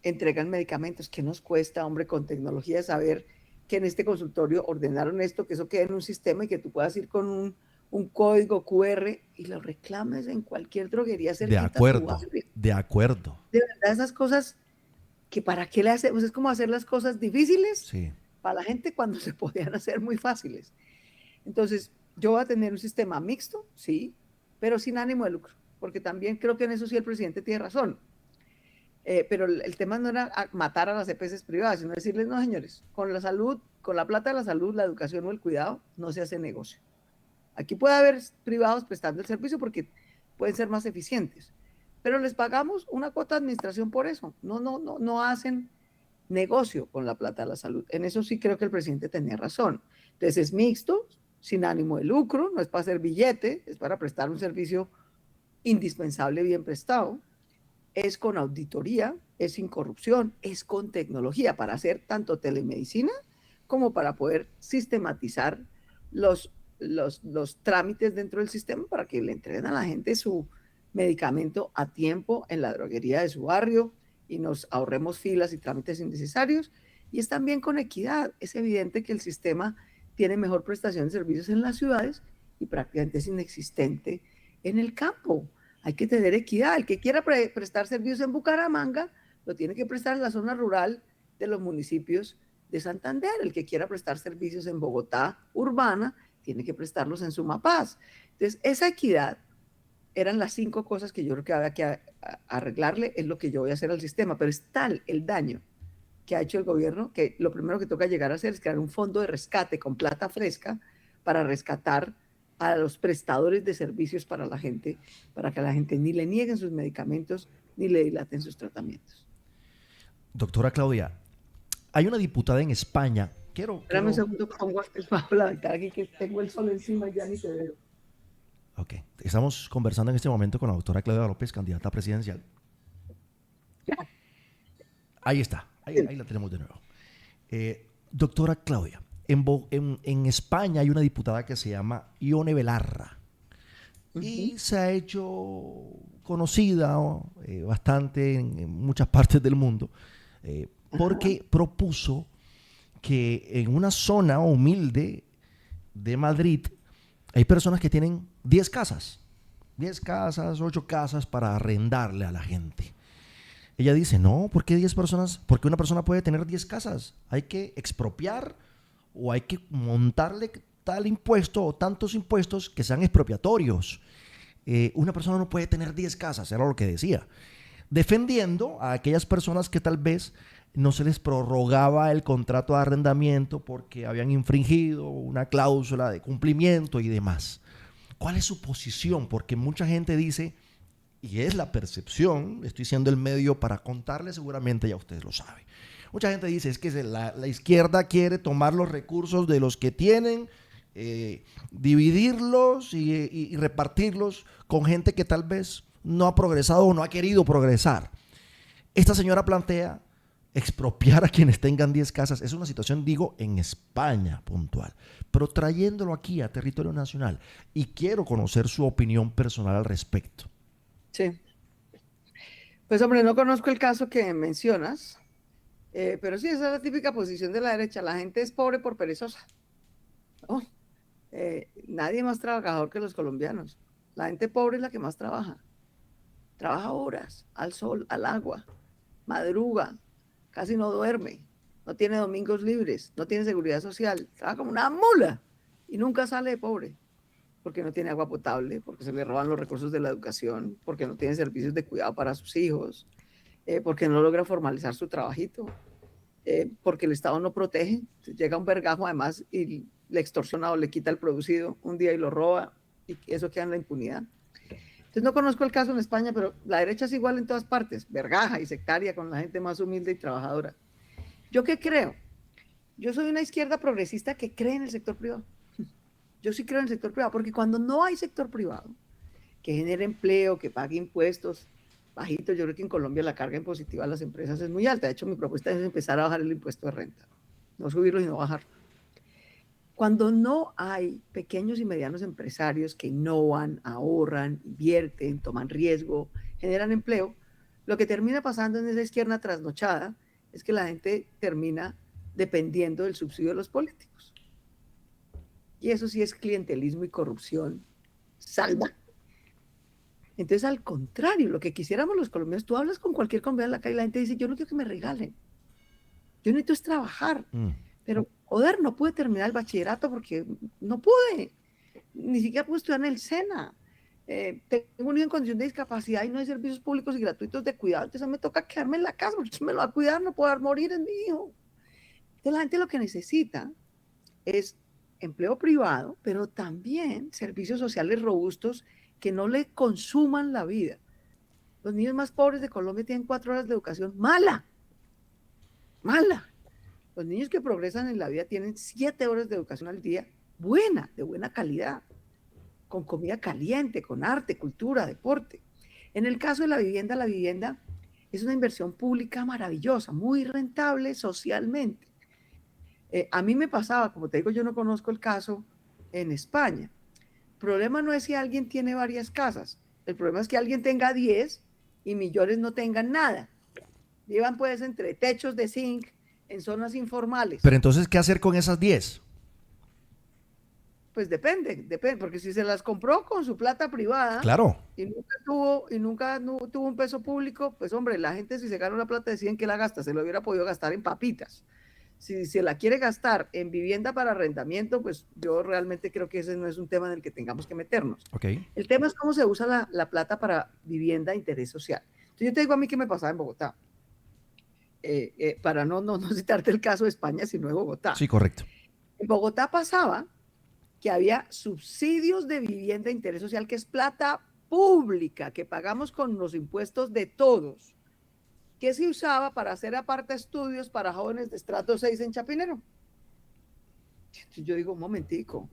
entregan medicamentos. ¿Qué nos cuesta, hombre, con tecnología saber que en este consultorio ordenaron esto, que eso quede en un sistema y que tú puedas ir con un código QR y lo reclames en cualquier droguería cerquita? De acuerdo, de acuerdo. De verdad, esas cosas que para qué le hacemos, es como hacer las cosas difíciles Sí. para la gente cuando se podían hacer muy fáciles. Entonces, yo voy a tener un sistema mixto, sí, pero sin ánimo de lucro, porque también creo que en eso sí el presidente tiene razón. Pero el tema no era matar a las EPS privadas, sino decirles, no, señores, con la salud, con la plata de la salud, la educación o el cuidado, no se hace negocio. Aquí puede haber privados prestando el servicio porque pueden ser más eficientes, pero les pagamos una cuota de administración por eso. No hacen negocio con la plata de la salud. En eso sí creo que el presidente tenía razón. Entonces es mixto, sin ánimo de lucro, no es para hacer billete, es para prestar un servicio indispensable bien prestado. Es con auditoría, es sin corrupción, es con tecnología para hacer tanto telemedicina como para poder sistematizar los trámites dentro del sistema para que le entreguen a la gente su medicamento a tiempo en la droguería de su barrio y nos ahorremos filas y trámites innecesarios. Y es también con equidad. Es evidente que el sistema tiene mejor prestación de servicios en las ciudades y prácticamente es inexistente en el campo. Hay que tener equidad. El que quiera prestar servicios en Bucaramanga lo tiene que prestar en la zona rural de los municipios de Santander. El que quiera prestar servicios en Bogotá urbana tiene que prestarlos en Sumapaz. Entonces, esa equidad eran las 5 cosas que yo creo que había que arreglarle, es lo que yo voy a hacer al sistema, pero es tal el daño que ha hecho el gobierno que lo primero que toca llegar a hacer es crear un fondo de rescate con plata fresca para rescatar a los prestadores de servicios para la gente, para que a la gente ni le nieguen sus medicamentos ni le dilaten sus tratamientos. Doctora Claudia, hay una diputada en España. Espérame un segundo, pongo el bajo la ventana aquí que tengo el sol encima y ya ni te veo. Ok. Estamos conversando en este momento con la doctora Claudia López, candidata presidencial. Ahí está, ahí la tenemos de nuevo. Doctora Claudia, en España hay una diputada que se llama Ione Belarra y se ha hecho conocida bastante en muchas partes del mundo porque propuso que en una zona humilde de Madrid hay personas que tienen 10 casas, 10 casas, 8 casas para arrendarle a la gente. Ella dice, no, ¿por qué 10 personas? Porque una persona puede tener 10 casas. Hay que expropiar o hay que montarle tal impuesto o tantos impuestos que sean expropiatorios. Una persona no puede tener 10 casas, era lo que decía. Defendiendo a aquellas personas que tal vez no se les prorrogaba el contrato de arrendamiento porque habían infringido una cláusula de cumplimiento y demás. ¿Cuál es su posición? Porque mucha gente dice, y es la percepción, estoy siendo el medio para contarle, seguramente ya ustedes lo saben. Mucha gente dice, es que la izquierda quiere tomar los recursos de los que tienen, dividirlos y repartirlos con gente que tal vez no ha progresado o no ha querido progresar. Esta señora plantea expropiar a quienes tengan 10 casas. Es una situación, digo, en España puntual, pero trayéndolo aquí a territorio nacional. Y quiero conocer su opinión personal al respecto. Sí. Pues hombre, no conozco el caso que mencionas, pero sí, esa es la típica posición de la derecha. La gente es pobre por perezosa. ¿No? Nadie más trabajador que los colombianos. La gente pobre es la que más trabaja. Trabaja horas, al sol, al agua, madruga, casi no duerme, no tiene domingos libres, no tiene seguridad social, trabaja como una mula y nunca sale de pobre, porque no tiene agua potable, porque se le roban los recursos de la educación, porque no tiene servicios de cuidado para sus hijos, porque no logra formalizar su trabajito, porque el Estado no protege. Llega un vergajo además y le extorsiona o le quita el producido un día y lo roba, y eso queda en la impunidad. Entonces no conozco el caso en España, pero la derecha es igual en todas partes, vergaja y sectaria con la gente más humilde y trabajadora. ¿Yo qué creo? Yo soy una izquierda progresista que cree en el sector privado. Yo sí creo en el sector privado, porque cuando no hay sector privado que genere empleo, que pague impuestos bajitos, yo creo que en Colombia la carga impositiva a las empresas es muy alta. De hecho, mi propuesta es empezar a bajar el impuesto de renta, no subirlo sino bajarlo. Cuando no hay pequeños y medianos empresarios que innovan, ahorran, invierten, toman riesgo, generan empleo, lo que termina pasando en esa izquierda trasnochada es que la gente termina dependiendo del subsidio de los políticos. Y eso sí es clientelismo y corrupción salva. Entonces, al contrario, lo que quisiéramos los colombianos, tú hablas con cualquier colombiano en la calle y la gente dice, yo no quiero que me regalen, yo necesito es trabajar. Pero, joder, no pude terminar el bachillerato porque no pude, ni siquiera pude estudiar en el SENA. Tengo un hijo en condición de discapacidad y no hay servicios públicos y gratuitos de cuidado, entonces me toca quedarme en la casa porque ¿quién me lo va a cuidar? No puedo morir en mi hijo. Entonces la gente lo que necesita es empleo privado, pero también servicios sociales robustos que no le consuman la vida. Los niños más pobres de Colombia tienen 4 horas de educación mala, mala. Los niños que progresan en la vida tienen 7 horas de educación al día, buena, de buena calidad, con comida caliente, con arte, cultura, deporte. En el caso de la vivienda es una inversión pública maravillosa, muy rentable socialmente. A mí me pasaba, como te digo, yo no conozco el caso en España. El problema no es si alguien tiene varias casas, el problema es que alguien tenga 10 y millones no tengan nada. Vivan pues entre techos de zinc, en zonas informales. Pero entonces, ¿qué hacer con esas 10? Pues depende, porque si se las compró con su plata privada, claro, y nunca tuvo un peso público, pues hombre, la gente si se gana una plata deciden que la gasta, se lo hubiera podido gastar en papitas. Si se la quiere gastar en vivienda para arrendamiento, pues yo realmente creo que ese no es un tema en el que tengamos que meternos. Okay. El tema es cómo se usa la plata para vivienda de interés social. Entonces yo te digo a mí qué me pasaba en Bogotá. Para no citarte el caso de España, sino de Bogotá. Sí, correcto. En Bogotá pasaba que había subsidios de vivienda de interés social, que es plata pública, que pagamos con los impuestos de todos, que se usaba para hacer aparte estudios para jóvenes de estrato 6 en Chapinero. Entonces yo digo, un momentico,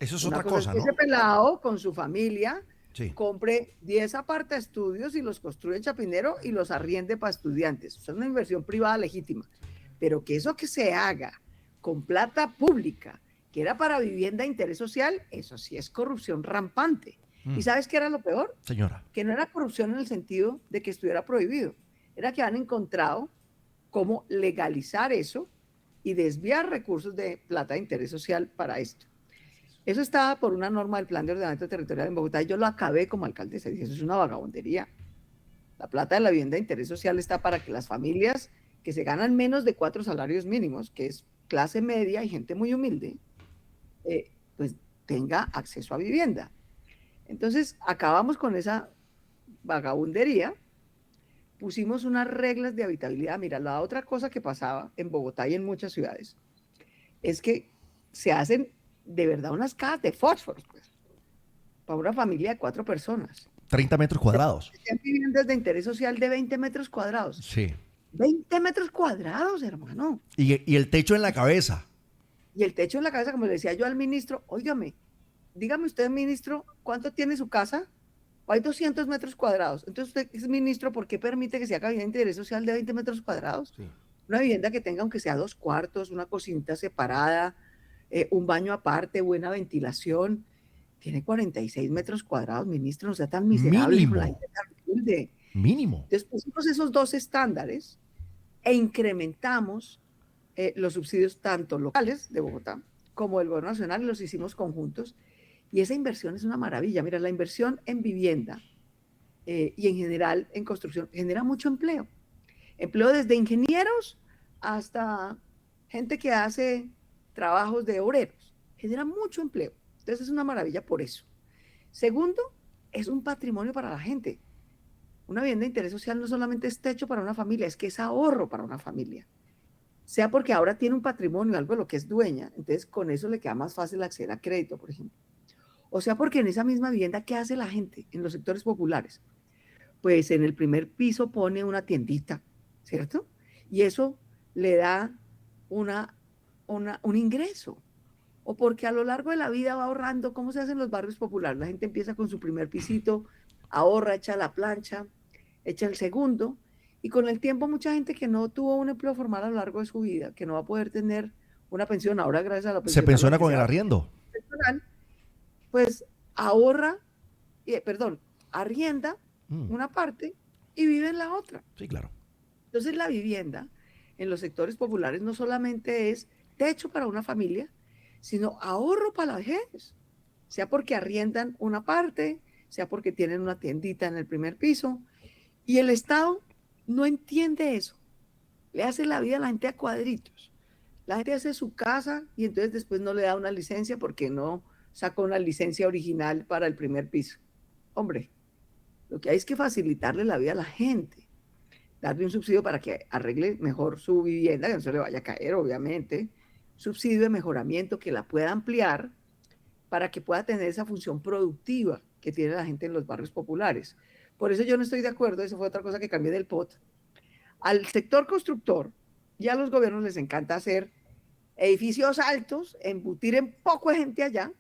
Eso es Una otra cosa es cosa, que ese ¿no? pelado con su familia Sí. compre 10 aparta estudios y los construye en Chapinero y los arriende para estudiantes. Eso es una inversión privada legítima. Pero que eso que se haga con plata pública, que era para vivienda de interés social, eso sí es corrupción rampante. ¿Y sabes qué era lo peor? Señora. Que no era corrupción en el sentido de que estuviera prohibido. Era que han encontrado cómo legalizar eso y desviar recursos de plata de interés social para esto. Eso estaba por una norma del Plan de Ordenamiento Territorial en Bogotá y yo lo acabé como alcaldesa. Y eso es una vagabundería. La plata de la vivienda de interés social está para que las familias que se ganan menos de 4 salarios mínimos, que es clase media y gente muy humilde, pues tenga acceso a vivienda. Entonces acabamos con esa vagabundería, pusimos unas reglas de habitabilidad. Mira, la otra cosa que pasaba en Bogotá y en muchas ciudades es que se hacen de verdad unas cajas de fósforos, pues, para una familia de 4 personas. 30 metros cuadrados. Se viviendas de interés social de 20 metros cuadrados. Sí. 20 metros cuadrados, hermano. Y el techo en la cabeza. Y el techo en la cabeza, como le decía yo al ministro, óigame, dígame usted, ministro, ¿cuánto tiene su casa? Hay 200 metros cuadrados. Entonces usted es ministro, ¿por qué permite que se haga vivienda de interés social de 20 metros cuadrados? Sí. Una vivienda que tenga, aunque sea 2 cuartos, una cocinita separada, un baño aparte, buena ventilación. Tiene 46 metros cuadrados, ministro, no sea tan miserable con la Mínimo. gente tan humilde. Mínimo. Entonces pusimos esos dos estándares e incrementamos los subsidios tanto locales de Bogotá como del gobierno nacional y los hicimos conjuntos. Y esa inversión es una maravilla. Mira, la inversión en vivienda y en general en construcción genera mucho empleo. Empleo desde ingenieros hasta gente que hace trabajos de obreros. Genera mucho empleo. Entonces es una maravilla por eso. Segundo, es un patrimonio para la gente. Una vivienda de interés social no solamente es techo para una familia, es que es ahorro para una familia. Sea porque ahora tiene un patrimonio, algo de lo que es dueña, entonces con eso le queda más fácil acceder a crédito, por ejemplo. O sea porque en esa misma vivienda, ¿qué hace la gente en los sectores populares? Pues en el primer piso pone una tiendita, ¿cierto? Y eso le da un ingreso. O porque a lo largo de la vida va ahorrando, ¿cómo se hace en los barrios populares? La gente empieza con su primer pisito, ahorra, echa la plancha, echa el segundo, y con el tiempo mucha gente que no tuvo un empleo formal a lo largo de su vida, que no va a poder tener una pensión, ahora gracias a la Se pensión a la pensiona que con se el va arriendo. personal, pues ahorra, perdón, arrienda Mm, una parte y vive en la otra. sí, claro. Entonces la vivienda en los sectores populares no solamente es techo para una familia, sino ahorro para la vejez, sea porque arriendan una parte, sea porque tienen una tiendita en el primer piso, y el Estado no entiende eso, le hace la vida a la gente a cuadritos. La gente hace su casa y entonces después no le da una licencia porque no sacó una licencia original para el primer piso. Hombre, lo que hay es que facilitarle la vida a la gente, darle un subsidio para que arregle mejor su vivienda, que no se le vaya a caer, obviamente, subsidio de mejoramiento que la pueda ampliar para que pueda tener esa función productiva que tiene la gente en los barrios populares. Por eso yo no estoy de acuerdo, eso fue otra cosa que cambié del POT. Al sector constructor, ya a los gobiernos les encanta hacer edificios altos, embutir en poco de gente allá,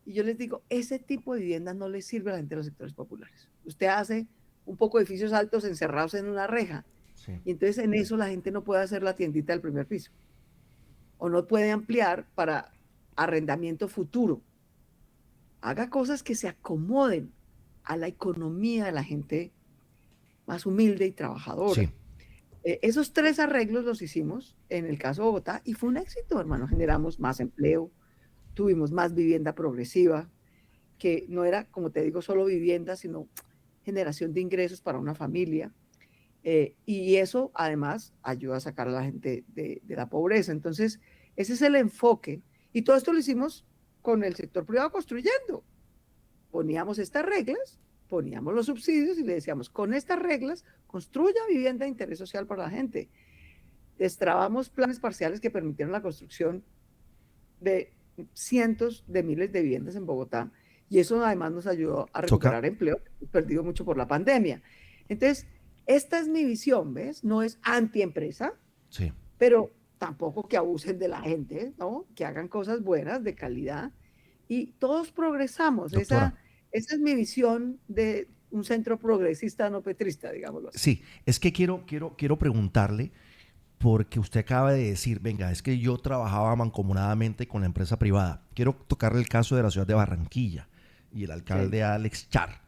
y yo les digo, ese tipo de vivienda no le sirve a la gente de los sectores populares. Usted hace un poco de edificios altos encerrados en una reja, Sí. y entonces en eso la gente no puede hacer la tiendita del primer piso, o no puede ampliar para arrendamiento futuro. Haga cosas que se acomoden a la economía de la gente más humilde y trabajadora. Sí. Esos 3 arreglos los hicimos en el caso de Bogotá y fue un éxito, hermano. Generamos más empleo, tuvimos más vivienda progresiva, que no era, como te digo, solo vivienda, sino generación de ingresos para una familia. Y eso además ayuda a sacar a la gente de la pobreza. Entonces, ese es el enfoque. Y todo esto lo hicimos con el sector privado construyendo. Poníamos estas reglas, poníamos los subsidios y le decíamos, con estas reglas, construya vivienda de interés social para la gente. Destrabamos planes parciales que permitieron la construcción de cientos de miles de viviendas en Bogotá y eso además nos ayudó a Toca. recuperar empleo, perdido mucho por la pandemia. Entonces, esta es mi visión, ¿ves? No es antiempresa, Sí. pero tampoco que abusen de la gente, ¿no? Que hagan cosas buenas, de calidad, y todos progresamos. Doctora. Esa es mi visión de un centro progresista no petrista, digámoslo así. Sí, es que quiero preguntarle, porque usted acaba de decir, venga, es que yo trabajaba mancomunadamente con la empresa privada. Quiero tocarle el caso de la ciudad de Barranquilla y el Sí. alcalde Alex Char.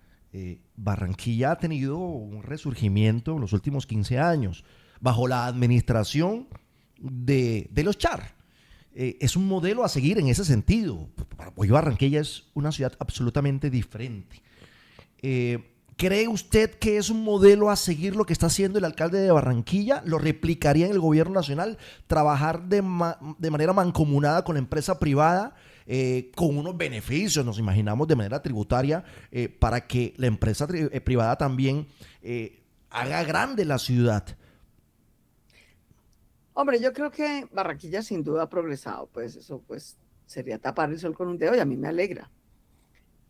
Barranquilla ha tenido un resurgimiento en los últimos 15 años bajo la administración de los Char. Es un modelo a seguir en ese sentido. Hoy Barranquilla es una ciudad absolutamente diferente. ¿Cree usted que es un modelo a seguir lo que está haciendo el alcalde de Barranquilla? ¿Lo replicaría en el gobierno nacional? ¿Trabajar de manera mancomunada con la empresa privada, con unos beneficios, nos imaginamos, de manera tributaria, para que la empresa privada también haga grande la ciudad? Hombre, yo creo que Barranquilla sin duda ha progresado, pues eso pues sería tapar el sol con un dedo y a mí me alegra.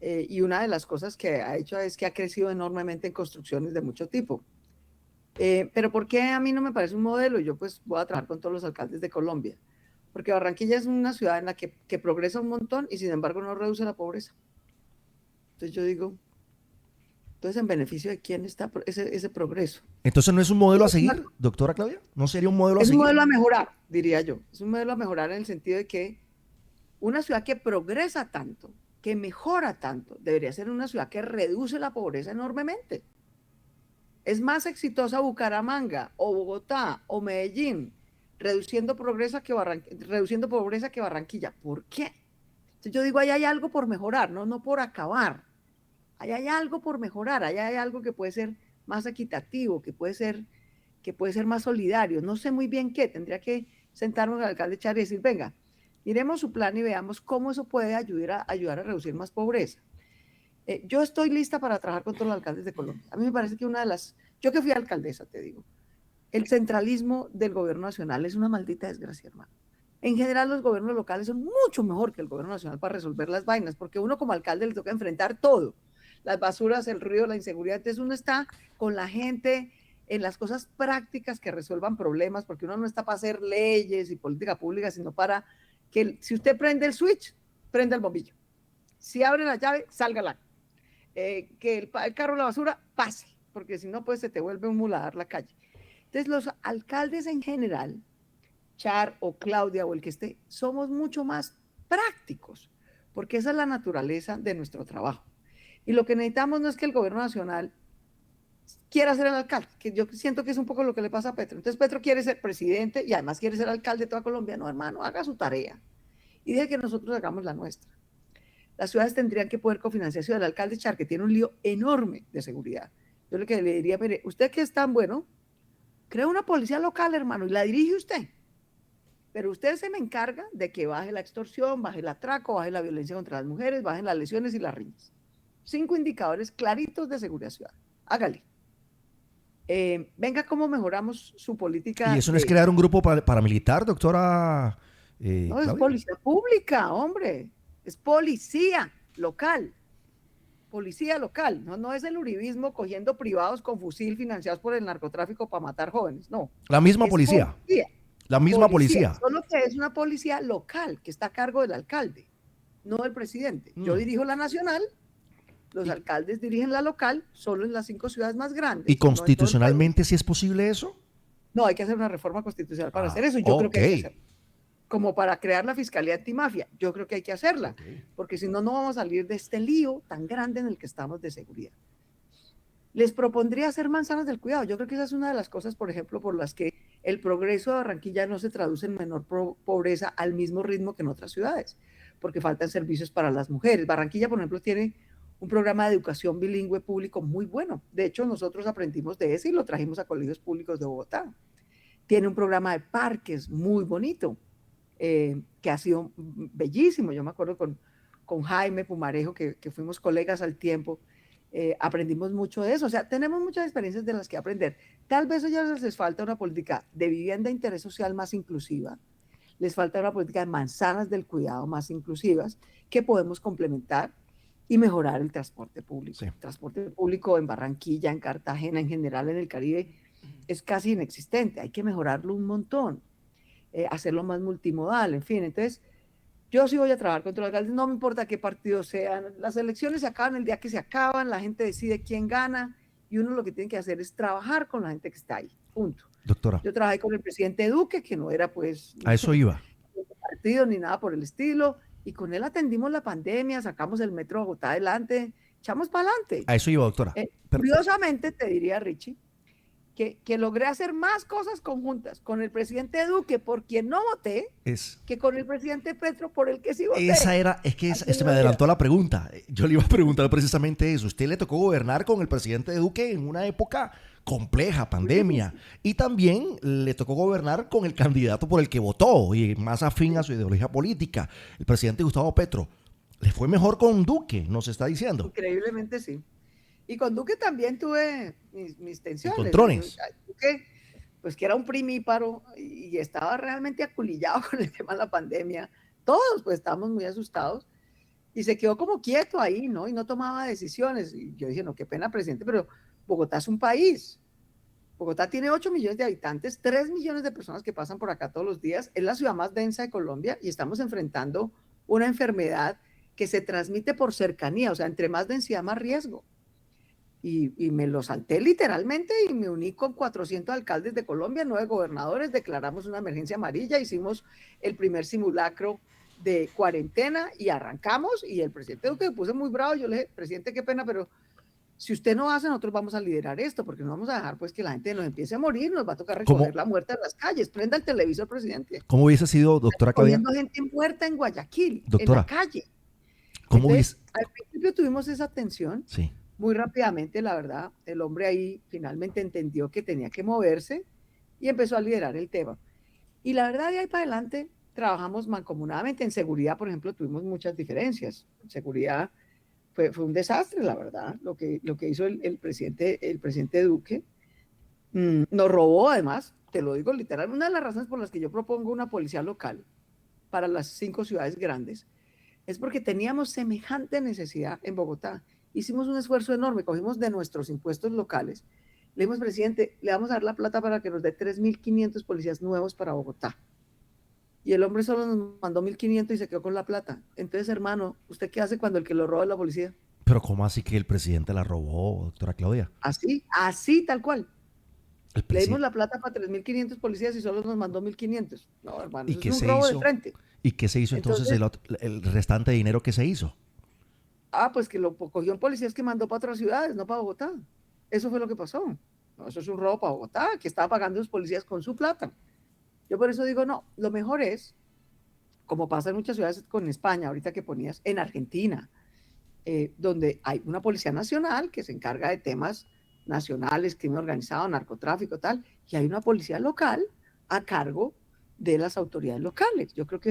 Y una de las cosas que ha hecho es que ha crecido enormemente en construcciones de mucho tipo. Pero ¿por qué a mí no me parece un modelo? Yo pues voy a trabajar con todos los alcaldes de Colombia, porque Barranquilla es una ciudad en la que progresa un montón y sin embargo no reduce la pobreza. Entonces yo digo, entonces en beneficio de quién está ese progreso. Entonces, ¿no es un modelo a seguir, doctora Claudia? ¿No sería un modelo a Es un seguir? modelo a mejorar, diría yo. Es un modelo a mejorar en el sentido de que una ciudad que progresa tanto, que mejora tanto, debería ser una ciudad que reduce la pobreza enormemente. Es más exitosa Bucaramanga o Bogotá o Medellín reduciendo pobreza que Barranquilla. ¿Por qué? Entonces yo digo, ahí hay algo por mejorar, no por acabar. Ahí hay algo por mejorar, ahí hay algo que puede ser más equitativo, que puede ser más solidario. No sé muy bien qué, tendría que sentarme con el alcalde Char y decir, venga, miremos su plan y veamos cómo eso puede ayudar a reducir más pobreza. Yo estoy lista para trabajar con todos los alcaldes de Colombia. A mí me parece que yo que fui alcaldesa, te digo, el centralismo del gobierno nacional es una maldita desgracia, hermano. En general, los gobiernos locales son mucho mejor que el gobierno nacional para resolver las vainas, porque uno como alcalde le toca enfrentar todo, las basuras, el ruido, la inseguridad. Entonces uno está con la gente en las cosas prácticas que resuelvan problemas, porque uno no está para hacer leyes y política pública, sino para que si usted prende el switch, prenda el bombillo. Si abre la llave, salga la que el carro de la basura pase, porque si no, pues se te vuelve un muladar la calle. Entonces, los alcaldes en general, Char o Claudia o el que esté, somos mucho más prácticos, porque esa es la naturaleza de nuestro trabajo. Y lo que necesitamos no es que el gobierno nacional quiera ser el alcalde, que yo siento que es un poco lo que le pasa a Petro. Entonces Petro quiere ser presidente y además quiere ser alcalde de toda Colombia. No, hermano, haga su tarea y deje que nosotros hagamos la nuestra. Las ciudades tendrían que poder cofinanciarse del alcalde Char, que tiene un lío enorme de seguridad. Yo lo que le diría, mire, usted que es tan bueno, crea una policía local, hermano, y la dirige usted. Pero usted se me encarga de que baje la extorsión, baje el atraco, baje la violencia contra las mujeres, bajen las lesiones y las riñas. 5 indicadores claritos de seguridad ciudadana. Hágale. Venga, cómo mejoramos su Y política eso no es de... crear un grupo paramilitar, doctora No, es Claudia. policía pública, hombre. Es policía local. Policía local, no es el uribismo cogiendo privados con fusil financiados por el narcotráfico para matar jóvenes, no, La misma es policía. policía, La misma policía, policía. solo que es una policía local que está a cargo del alcalde, no del presidente. Yo Mm. dirijo la nacional, los ¿Y, alcaldes dirigen la local, solo en las 5 ciudades más y grandes, no en todo el país. constitucionalmente si es posible eso? No, hay que hacer una reforma constitucional para hacer Ah, eso, y yo creo ok. que hay que hacerlo. Como para crear la Fiscalía Antimafia, yo creo que hay que hacerla, Ok. porque si no, no vamos a salir de este lío tan grande en el que estamos de seguridad. Les propondría hacer manzanas del cuidado. Yo creo que esa es una de las cosas, por ejemplo, por las que el progreso de Barranquilla no se traduce en menor pobreza al mismo ritmo que en otras ciudades, porque faltan servicios para las mujeres. Barranquilla, por ejemplo, tiene un programa de educación bilingüe público muy bueno. De hecho, nosotros aprendimos de eso y lo trajimos a colegios públicos de Bogotá. Tiene un programa de parques muy bonito, que ha sido bellísimo. Yo me acuerdo con Jaime Pumarejo, que fuimos colegas al tiempo, aprendimos mucho de eso. O sea, tenemos muchas experiencias de las que aprender. Tal vez a ellos les falta una política de vivienda de interés social más inclusiva, les falta una política de manzanas del cuidado más inclusivas que podemos complementar y mejorar el transporte público. Sí. El transporte público en Barranquilla, en Cartagena, en general en el Caribe, es casi inexistente. Hay que mejorarlo un montón, hacerlo más multimodal, en fin. Entonces, Yo sí voy a trabajar contra los alcaldes, no me importa qué partido sean. Las elecciones se acaban el día que se acaban, la gente decide quién gana y uno lo que tiene que hacer es trabajar con la gente que está ahí. Punto. Doctora, Yo trabajé con el presidente Duque, que no era pues a eso iba. partido ni nada por el estilo, y con él atendimos la pandemia, sacamos el metro de Bogotá adelante, echamos para adelante. A eso iba, doctora. Curiosamente, te diría, Richie, que logré hacer más cosas conjuntas con el presidente Duque, por quien no voté, que con el presidente Petro, por el que sí voté. Se me adelantó la pregunta. Yo le iba a preguntar precisamente eso. Usted le tocó gobernar con el presidente Duque en una época compleja, pandemia, y también le tocó gobernar con el candidato por el que votó y más afín a su ideología política, el presidente Gustavo Petro. ¿Le fue mejor con Duque, nos está diciendo? Increíblemente sí. Y con Duque también tuve mis tensiones. Encontrones. Duque, pues que era un primíparo y estaba realmente aculillado con el tema de la pandemia. Todos pues estábamos muy asustados y se quedó como quieto ahí, ¿no? Y no tomaba decisiones. Y yo dije, no, qué pena, presidente, pero Bogotá es un país. Bogotá tiene 8 millones de habitantes, 3 millones de personas que pasan por acá todos los días. Es la ciudad más densa de Colombia y estamos enfrentando una enfermedad que se transmite por cercanía, o sea, entre más densidad, más riesgo. Y me lo salté literalmente y me uní con 400 alcaldes de Colombia, 9 gobernadores, declaramos una emergencia amarilla, hicimos el primer simulacro de cuarentena y arrancamos, y el presidente Duque se puso muy bravo. Yo le dije, presidente, qué pena, pero si usted no hace, nosotros vamos a liderar esto, porque no vamos a dejar pues que la gente nos empiece a morir, nos va a tocar recoger la muerte en las calles. Prenda el televisor, presidente. ¿Cómo hubiese sido, doctora Claudia? Viendo gente muerta en Guayaquil, doctora, en la calle. ¿Cómo hubiese? Al principio tuvimos esa tensión. Sí. Muy rápidamente, la verdad, el hombre ahí finalmente entendió que tenía que moverse y empezó a liderar el tema. Y la verdad, de ahí para adelante, trabajamos mancomunadamente. En seguridad, por ejemplo, tuvimos muchas diferencias. En seguridad fue un desastre, la verdad, lo que hizo el presidente Duque. Nos robó, además, te lo digo literal, una de las razones por las que yo propongo una policía local para las 5 ciudades grandes es porque teníamos semejante necesidad en Bogotá. Hicimos un esfuerzo enorme, cogimos de nuestros impuestos locales. Le dijimos, presidente, le vamos a dar la plata para que nos dé 3.500 policías nuevos para Bogotá. Y el hombre solo nos mandó 1.500 y se quedó con la plata. Entonces, hermano, ¿usted qué hace cuando el que lo roba es la policía? Pero ¿cómo así que el presidente la robó, doctora Claudia? Así tal cual. Le dimos la plata para 3.500 policías y solo nos mandó 1.500. No, hermano, eso es un robo de frente. ¿Y qué se hizo entonces el restante de dinero que se hizo? Pues que lo cogió en policías que mandó para otras ciudades, no para Bogotá. Eso fue lo que pasó. No, eso es un robo para Bogotá, que estaba pagando los policías con su plata. Yo por eso digo, no, lo mejor es, como pasa en muchas ciudades con España, ahorita que ponías, en Argentina, donde hay una policía nacional que se encarga de temas nacionales, crimen organizado, narcotráfico, tal, y hay una policía local a cargo de las autoridades locales. Yo creo que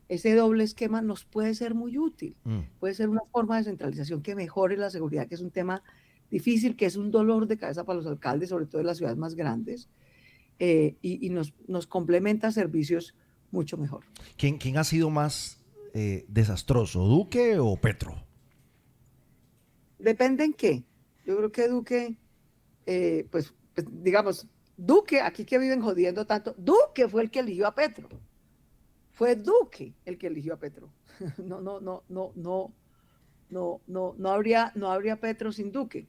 ese doble esquema nos puede ser muy útil. Puede ser una forma de centralización que mejore la seguridad, que es un tema difícil, que es un dolor de cabeza para los alcaldes, sobre todo en las ciudades más grandes, y nos complementa servicios mucho mejor. ¿Quién ha sido más desastroso, Duque o Petro? Depende en qué. Yo creo que Duque, pues digamos, Duque, aquí que viven jodiendo tanto, Duque fue el que eligió a Petro. Fue Duque el que eligió a Petro. No habría Petro sin Duque.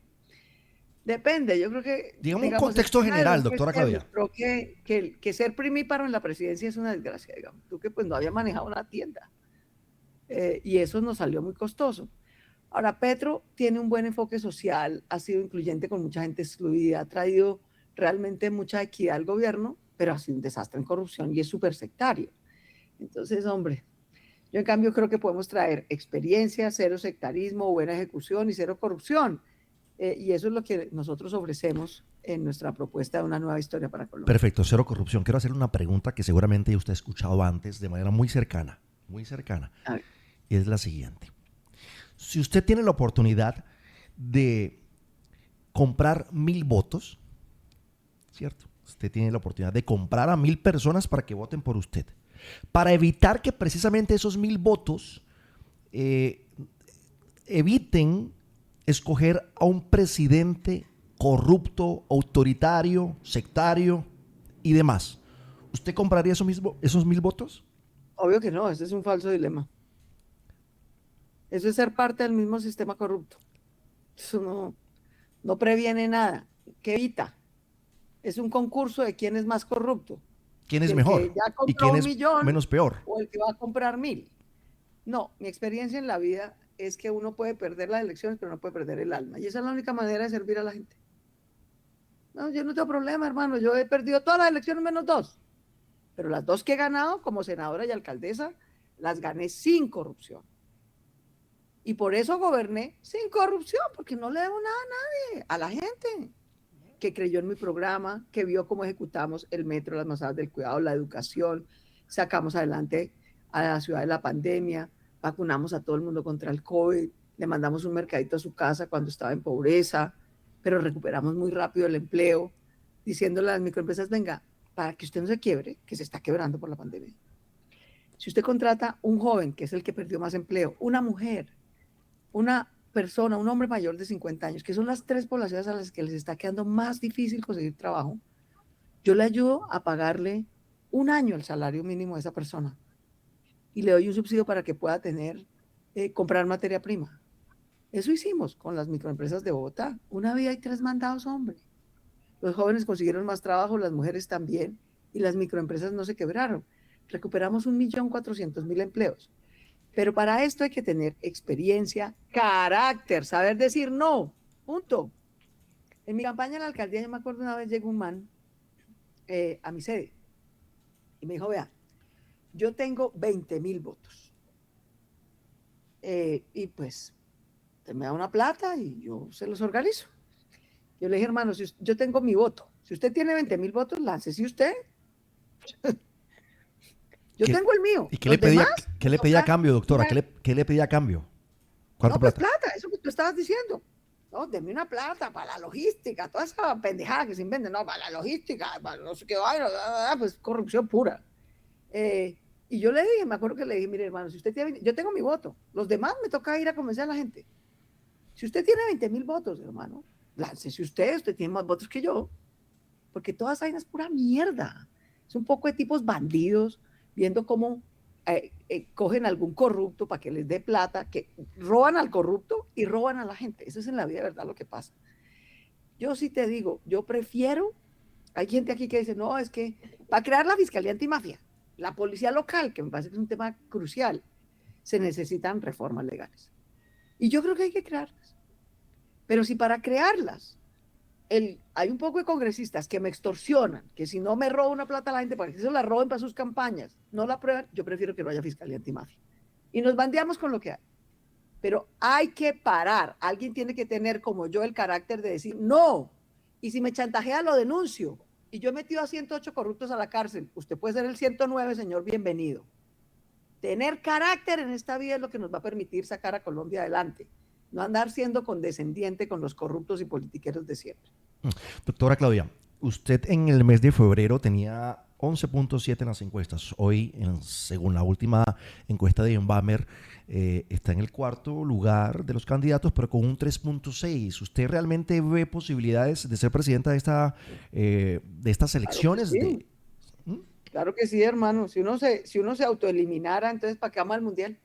Depende, yo creo que... Digamos un contexto general, doctora Claudia. Creo que ser primíparo en la presidencia es una desgracia, digamos. Duque pues no había manejado una tienda. Y eso nos salió muy costoso. Ahora, Petro tiene un buen enfoque social, ha sido incluyente con mucha gente excluida, ha traído realmente mucha equidad al gobierno, pero ha sido un desastre en corrupción y es súper sectario. Entonces, hombre, yo en cambio creo que podemos traer experiencia, cero sectarismo, buena ejecución y cero corrupción. Y eso es lo que nosotros ofrecemos en nuestra propuesta de una nueva historia para Colombia. Perfecto, cero corrupción. Quiero hacer una pregunta que seguramente usted ha escuchado antes de manera muy cercana, y es la siguiente. Si usted tiene la oportunidad de comprar 1,000 votos, ¿cierto? Usted tiene la oportunidad de comprar a 1,000 personas para que voten por usted. Para evitar que precisamente esos 1,000 votos eviten escoger a un presidente corrupto, autoritario, sectario y demás. ¿Usted compraría esos 1,000 votos? Obvio que no, ese es un falso dilema. Eso es ser parte del mismo sistema corrupto. Eso no previene nada. ¿Qué evita? Es un concurso de quién es más corrupto. ¿Quién Si es el que mejor ya y compró quién un es millón menos peor? o el que va a comprar 1000. No, mi experiencia en la vida es que uno puede perder las elecciones, pero no puede perder el alma. Y esa es la única manera de servir a la gente. No, yo no tengo problema, hermano. Yo he perdido todas las elecciones menos 2. Pero las 2 que he ganado como senadora y alcaldesa, las gané sin corrupción. Y por eso goberné sin corrupción, porque no le debo nada a nadie, a la gente que creyó en mi programa, que vio cómo ejecutamos el metro, las masadas del cuidado, la educación, sacamos adelante a la ciudad de la pandemia, vacunamos a todo el mundo contra el COVID, le mandamos un mercadito a su casa cuando estaba en pobreza, pero recuperamos muy rápido el empleo, diciéndole a las microempresas, venga, para que usted no se quiebre, que se está quebrando por la pandemia. Si usted contrata un joven, que es el que perdió más empleo, una mujer, una persona, un hombre mayor de 50 años, que son las 3 poblaciones a las que les está quedando más difícil conseguir trabajo, yo le ayudo a pagarle un año el salario mínimo de esa persona y le doy un subsidio para que pueda comprar materia prima. Eso hicimos con las microempresas de Bogotá. Una vez hay 3 mandados, hombre. Los jóvenes consiguieron más trabajo, las mujeres también, y las microempresas no se quebraron. Recuperamos 1.400.000 empleos. Pero para esto hay que tener experiencia, carácter, saber decir no, punto. En mi campaña en la alcaldía, yo me acuerdo una vez llegó un man a mi sede y me dijo, vea, yo tengo 20.000 votos. Y pues, usted me da una plata y yo se los organizo. Yo le dije, hermano, si yo tengo mi voto. Si usted tiene 20.000 votos, láncese usted. Yo ¿Qué- tengo el mío. ¿Y Los demás, qué me le pedía a toca cambio, ir doctora? a... ¿Qué le pedía a cambio? ¿Cuánta No, pues plata? plata, eso que tú estabas diciendo. No, denme una plata para la logística, toda esa pendejada que se inventen, no, para la logística, para no sé qué vaina, pues corrupción pura. Y yo le dije, me acuerdo que le dije, mire hermano, si usted tiene, yo tengo mi voto, los demás me toca ir a convencer a la gente. Si usted tiene 20.000 votos, hermano, láncese usted tiene más votos que yo, porque toda esa vaina es pura mierda. Es un poco de tipos bandidos, viendo cómo cogen algún corrupto para que les dé plata, que roban al corrupto y roban a la gente. Eso es en la vida de verdad lo que pasa. Yo sí te digo, yo prefiero, hay gente aquí que dice, no, es que para crear la Fiscalía Antimafia, la policía local, que me parece que es un tema crucial, se necesitan reformas legales. Y yo creo que hay que crearlas. Pero si para crearlas hay un poco de congresistas que me extorsionan, que si no me robo una plata a la gente para que se la roben para sus campañas, no la prueban, yo prefiero que no haya Fiscalía Antimafia. Y nos bandeamos con lo que hay. Pero hay que parar. Alguien tiene que tener, como yo, el carácter de decir, no. Y si me chantajea, lo denuncio. Y yo he metido a 108 corruptos a la cárcel. Usted puede ser el 109, señor, bienvenido. Tener carácter en esta vida es lo que nos va a permitir sacar a Colombia adelante. No andar siendo condescendiente con los corruptos y politiqueros de siempre. Doctora Claudia, usted en el mes de febrero tenía 11.7 en las encuestas. Hoy, según la última encuesta de Inbamer, está en el cuarto lugar de los candidatos, pero con un 3.6. ¿Usted realmente ve posibilidades de ser presidenta de estas elecciones? Claro que sí, ¿Mm? claro que sí, hermano. Si uno se autoeliminara, entonces ¿para qué vamos al mundial?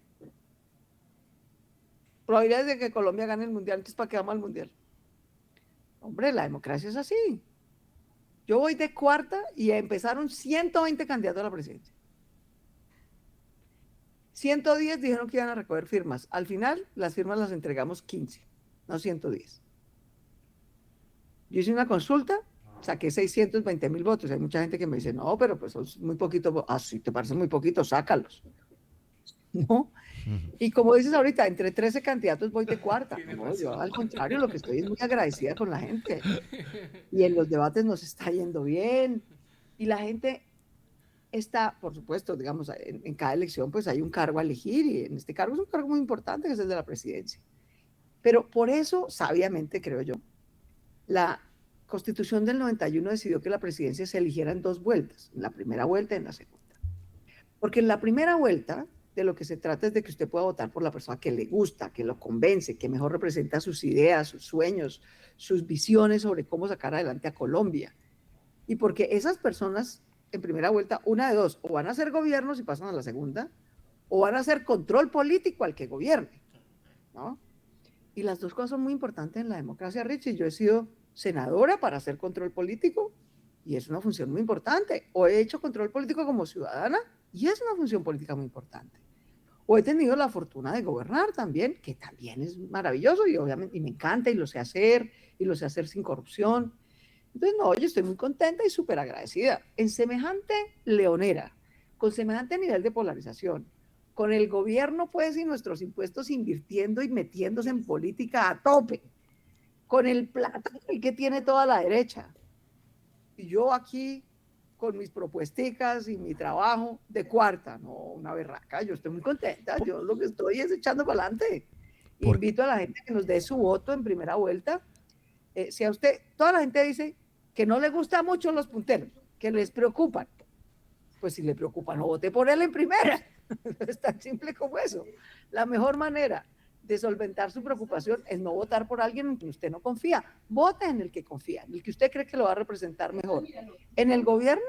Probabilidades de que Colombia gane el mundial, entonces ¿para qué vamos al mundial? Hombre, la democracia es así. Yo voy de cuarta y empezaron 120 candidatos a la presidencia. 110 dijeron que iban a recoger firmas. Al final, las firmas las entregamos 15, no 110. Yo hice una consulta, saqué 620.000 votos. Hay mucha gente que me dice, no, pero pues son muy poquitos. Ah, si te parece muy poquito, sácalos. ¿No? Y como dices ahorita, entre 13 candidatos voy de cuarta. No, yo al contrario, lo que estoy es muy agradecida con la gente. Y en los debates nos está yendo bien. Y la gente está, por supuesto, digamos, en cada elección pues hay un cargo a elegir y en este cargo es un cargo muy importante que es el de la presidencia. Pero por eso, sabiamente creo yo, la Constitución del 91 decidió que la presidencia se eligiera en 2 vueltas, en la primera vuelta y en la segunda. Porque en la primera vuelta de lo que se trata es de que usted pueda votar por la persona que le gusta, que lo convence, que mejor representa sus ideas, sus sueños, sus visiones sobre cómo sacar adelante a Colombia. Y porque esas personas en primera vuelta, una de dos, o van a ser gobiernos y pasan a la segunda, o van a hacer control político al que gobierne, ¿no? Y las dos cosas son muy importantes en la democracia, Richie. Yo he sido senadora para hacer control político y es una función muy importante. O he hecho control político como ciudadana y es una función política muy importante. O he tenido la fortuna de gobernar también, que también es maravilloso y obviamente y me encanta y lo sé hacer sin corrupción. Entonces, no, yo estoy muy contenta y súper agradecida. En semejante leonera, con semejante nivel de polarización, con el gobierno, pues, y nuestros impuestos invirtiendo y metiéndose en política a tope, con el plata que tiene toda la derecha. Y yo aquí, con mis propuesticas y mi trabajo de cuarta, no una berraca, yo estoy muy contenta. Yo lo que estoy es echando para adelante. Invito a la gente que nos dé su voto en primera vuelta. Si a usted, toda la gente dice que no le gustan mucho los punteros, que les preocupan. Pues si le preocupa, no vote por él en primera. Es tan simple como eso. La mejor manera de solventar su preocupación es no votar por alguien en quien usted no confía. Vote en el que confía, en el que usted cree que lo va a representar mejor, en el gobierno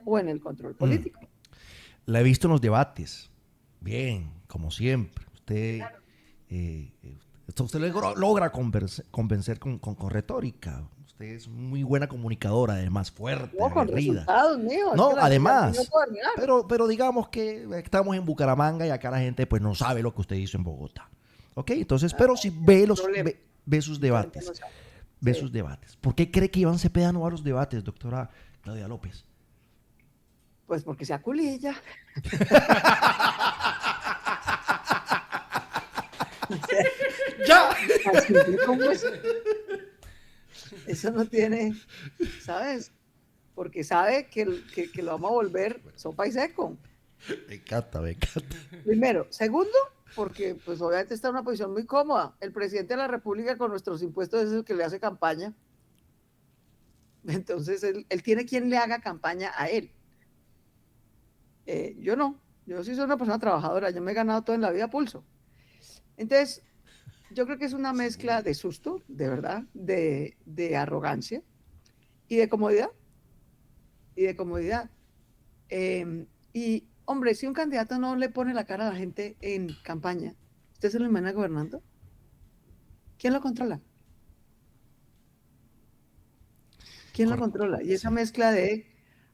o en el control político. La he visto en los debates. Bien, como siempre. Usted logra convencer con retórica. Usted es muy buena comunicadora, además fuerte, No, con aguerrida. resultados míos. No, Es que además. no Pero digamos que estamos en Bucaramanga y acá la gente pues no sabe lo que usted hizo en Bogotá. ¿Ok? Entonces, pero si ve sus debates. No Ve sus debates. ¿Por qué cree que Iván Cepeda no va a los debates, doctora Claudia López? Pues porque se aculilla. ¡Ya! Así como eso no tiene, ¿sabes? Porque sabe que lo vamos a volver sopa y seco. Me encanta, me encanta. Primero. Segundo, porque pues obviamente está en una posición muy cómoda. El presidente de la República con nuestros impuestos es el que le hace campaña. Entonces él tiene quien le haga campaña a él. Yo no. Yo sí soy una persona trabajadora. Yo me he ganado todo en la vida a pulso. Entonces, yo creo que es una mezcla de susto, de verdad, de arrogancia y de comodidad. Y, hombre, si un candidato no le pone la cara a la gente en campaña, ¿usted se lo imagina gobernando? ¿Quién lo controla? ¿Quién lo controla? Y esa mezcla de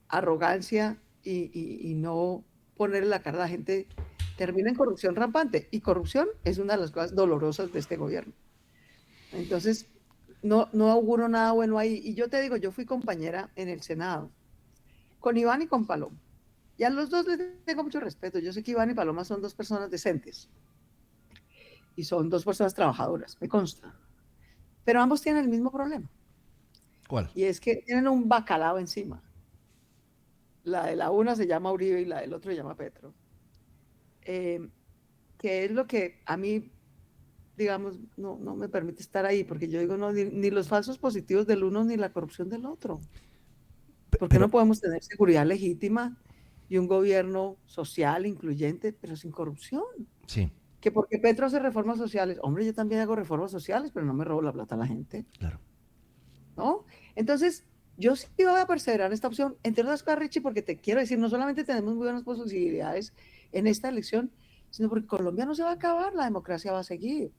arrogancia y no ponerle la cara a la gente termina en corrupción rampante. Y corrupción es una de las cosas dolorosas de este gobierno. Entonces, no auguro nada bueno ahí. Y yo te digo, yo fui compañera en el Senado con Iván y con Paloma. Y a los dos les tengo mucho respeto. Yo sé que Iván y Paloma son dos personas decentes. Y son dos personas trabajadoras, me consta. Pero ambos tienen el mismo problema. ¿Cuál? Y es que tienen un bacalao encima. La de la una se llama Uribe y la del otro se llama Petro. Que es lo que a mí, digamos, no me permite estar ahí, porque yo digo, no, ni los falsos positivos del uno ni la corrupción del otro. Porque no podemos tener seguridad legítima y un gobierno social, incluyente, pero sin corrupción. Sí. Que porque Petro hace reformas sociales, hombre, yo también hago reformas sociales, pero no me robo la plata a la gente. Claro. ¿No? Entonces, yo sí voy a perseverar en esta opción, entre otras cosas, Richie, porque te quiero decir, no solamente tenemos muy buenas posibilidades en esta elección, sino porque Colombia no se va a acabar, la democracia va a seguir.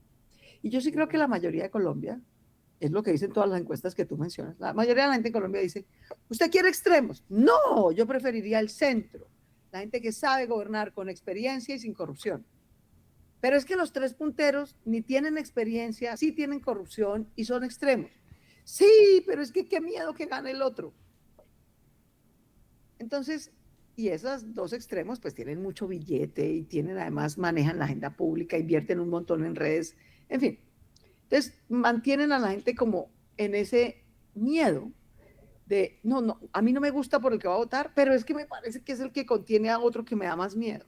Y yo sí creo que la mayoría de Colombia, es lo que dicen todas las encuestas que tú mencionas, la mayoría de la gente en Colombia dice, ¿usted quiere extremos? No, yo preferiría el centro, la gente que sabe gobernar con experiencia y sin corrupción. Pero es que los tres punteros ni tienen experiencia, sí tienen corrupción y son extremos. Sí, pero es que qué miedo que gane el otro. Entonces, y esos dos extremos pues tienen mucho billete y tienen además manejan la agenda pública, invierten un montón en redes, en fin. Entonces, mantienen a la gente como en ese miedo de, no, a mí no me gusta por el que va a votar, pero es que me parece que es el que contiene a otro que me da más miedo.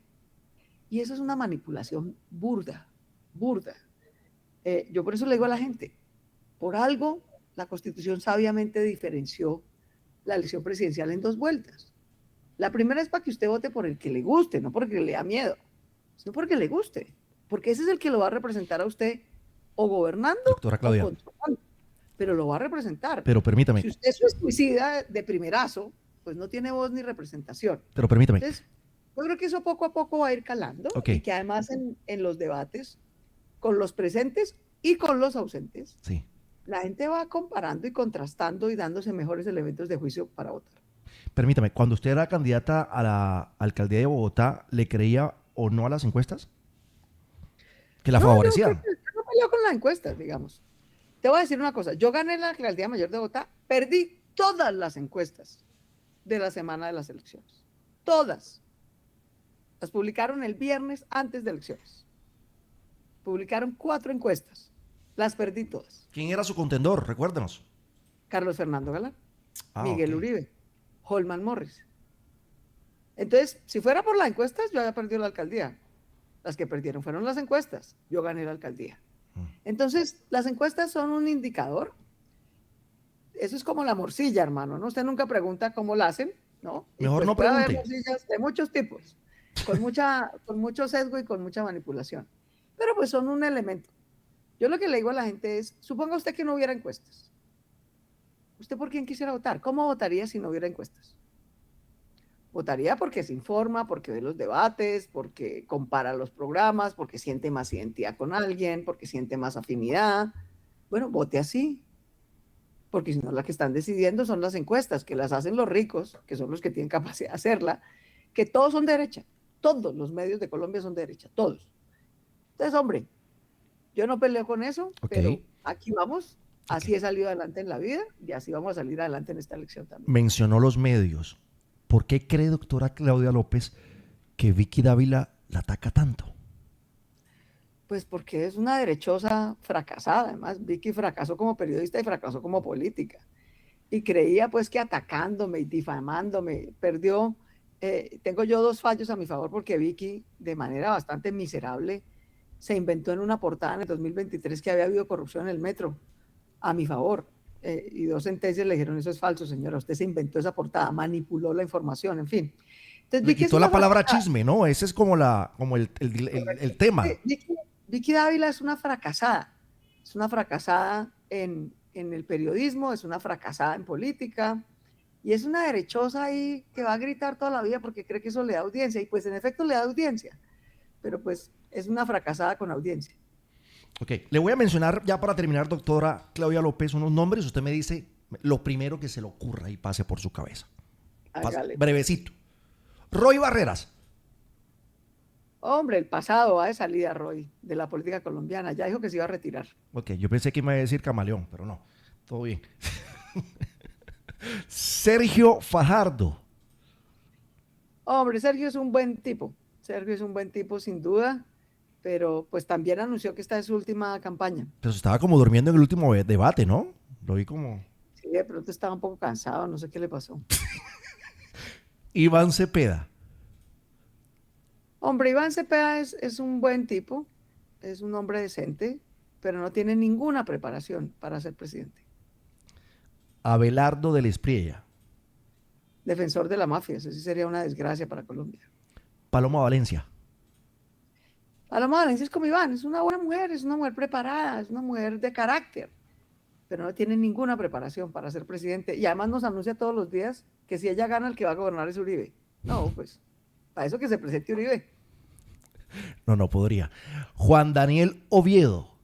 Y eso es una manipulación burda. Yo por eso le digo a la gente, por algo la Constitución sabiamente diferenció la elección presidencial en dos vueltas. La primera es para que usted vote por el que le guste, no porque le da miedo, sino porque le guste, porque ese es el que lo va a representar a usted o gobernando Doctora Claudia, o controlando, pero lo va a representar. pero permítame. Si usted es suicida de primerazo, pues no tiene voz ni representación. Pero permítame. Entonces, yo creo que eso poco a poco va a ir calando Okay. y que además en los debates con los presentes y con los ausentes, Sí. la gente va comparando y contrastando y dándose mejores elementos de juicio para votar. Permítame, cuando usted era candidata a la alcaldía de Bogotá, ¿le creía o no a las encuestas? Que la No, favorecían. yo no peleo con las encuestas, digamos. Te voy a decir una cosa, yo gané la alcaldía mayor de Bogotá, perdí todas las encuestas de la semana de las elecciones. Todas. Las publicaron el viernes antes de elecciones. Publicaron 4 encuestas. Las perdí todas. ¿Quién era su contendor? Recuérdenos. Carlos Fernando Galán, Miguel Ok. Uribe, Holman Morris. Entonces, si fuera por las encuestas, yo había perdido la alcaldía. Las que perdieron fueron las encuestas. Yo gané la alcaldía. Entonces, las encuestas son un indicador. Eso es como la morcilla, hermano, ¿no? Usted nunca pregunta cómo la hacen, ¿no? Y Mejor pues no puede haber pregunte. morcillas de muchos tipos, con mucho sesgo y con mucha manipulación. Pero pues son un elemento. Yo lo que le digo a la gente es, suponga usted que no hubiera encuestas. ¿Usted por quién quisiera votar? ¿Cómo votaría si no hubiera encuestas? Votaría porque se informa, porque ve los debates, porque compara los programas, porque siente más identidad con alguien, porque siente más afinidad. Bueno, vote así. Porque si no, las que están decidiendo son las encuestas, que las hacen los ricos, que son los que tienen capacidad de hacerla, que todos son de derecha. Todos los medios de Colombia son de derecha, todos. Entonces, hombre, yo no peleo con eso, pero aquí vamos. Así he salido adelante en la vida y así vamos a salir adelante en esta elección también. Mencionó los medios. ¿Por qué cree, doctora Claudia López, que Vicky Dávila la ataca tanto? Pues porque es una derechosa fracasada. Además, Vicky fracasó como periodista y fracasó como política. Y creía pues que atacándome y difamándome perdió. Tengo yo 2 fallos a mi favor porque Vicky, de manera bastante miserable, se inventó en una portada en el 2023 que había habido corrupción en el metro, a mi favor. Y 2 sentencias le dijeron, eso es falso, señora, usted se inventó esa portada, manipuló la información, en fin. Entonces, Le Vicky es quitó una la palabra fracasada. chisme, ¿no? Ese es como, el tema. Vicky Dávila es una fracasada. Es una fracasada en el periodismo, es una fracasada en política, y es una derechosa ahí que va a gritar toda la vida porque cree que eso le da audiencia, y pues en efecto le da audiencia, pero pues es una fracasada con audiencia. Ok, le voy a mencionar ya para terminar, doctora Claudia López, unos nombres. Usted me dice lo primero que se le ocurra y pase por su cabeza. Hágale. Brevecito. Roy Barreras. Hombre, el pasado va de salida, Roy, de la política colombiana. Ya dijo que se iba a retirar. Ok, yo pensé que me iba a decir camaleón, pero no. Todo bien. Sergio Fajardo. Hombre, Sergio es un buen tipo. Sergio es un buen tipo, sin duda, pero pues también anunció que esta es su última campaña. Pero estaba como durmiendo en el último debate, ¿no? Lo vi como... Sí, de pronto estaba un poco cansado, no sé qué le pasó. Iván Cepeda. Hombre, Iván Cepeda es un buen tipo, es un hombre decente, pero no tiene ninguna preparación para ser presidente. Abelardo del Espriella. Defensor de la mafia, eso sí sería una desgracia para Colombia. Paloma Valencia. Paloma Valencia es como Iván, es una buena mujer, es una mujer preparada, es una mujer de carácter, pero no tiene ninguna preparación para ser presidente. Y además nos anuncia todos los días que si ella gana, el que va a gobernar es Uribe. No, pues, para eso que se presente Uribe. No podría. Juan Daniel Oviedo.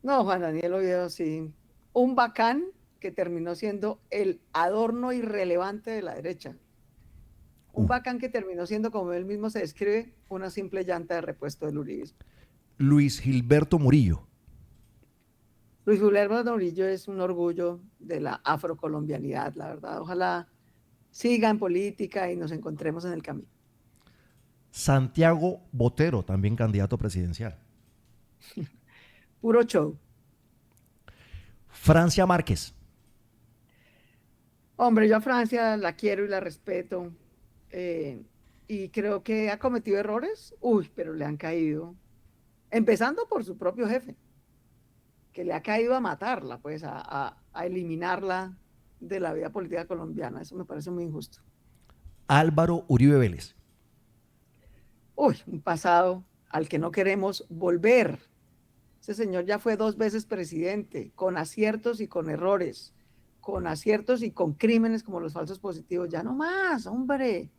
No, Juan Daniel Oviedo, sí. Un bacán que terminó siendo el adorno irrelevante de la derecha. Un bacán que terminó siendo, como él mismo se describe, una simple llanta de repuesto del uribismo. Luis Gilberto Murillo. Luis Guillermo Murillo es un orgullo de la afrocolombianidad, la verdad. Ojalá siga en política y nos encontremos en el camino. Santiago Botero, también candidato presidencial. Puro show. Francia Márquez. Hombre, yo a Francia la quiero y la respeto. Y creo que ha cometido errores. Uy, pero le han caído. Empezando por su propio jefe, que le ha caído a matarla, pues a eliminarla de la vida política colombiana. Eso me parece muy injusto. Álvaro Uribe Vélez. Uy, un pasado al que no queremos volver. Ese señor ya fue 2 veces presidente, con aciertos y con errores, con aciertos y con crímenes como los falsos positivos. Ya no más, hombre.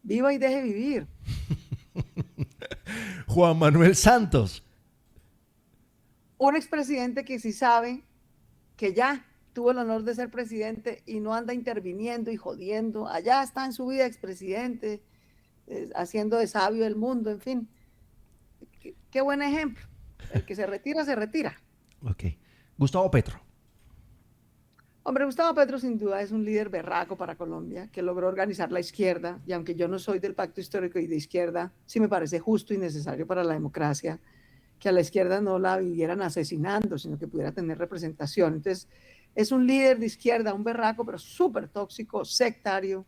Viva y deje vivir. Juan Manuel Santos. Un expresidente que sí sabe que ya tuvo el honor de ser presidente y no anda interviniendo y jodiendo. Allá está en su vida expresidente, haciendo de sabio el mundo, en fin. Qué buen ejemplo. El que se retira, se retira. Ok. Gustavo Petro. Hombre, Gustavo Petro sin duda es un líder berraco para Colombia, que logró organizar la izquierda, y aunque yo no soy del pacto histórico y de izquierda, sí me parece justo y necesario para la democracia que a la izquierda no la vivieran asesinando, sino que pudiera tener representación. Entonces, es un líder de izquierda, un berraco, pero súper tóxico, sectario,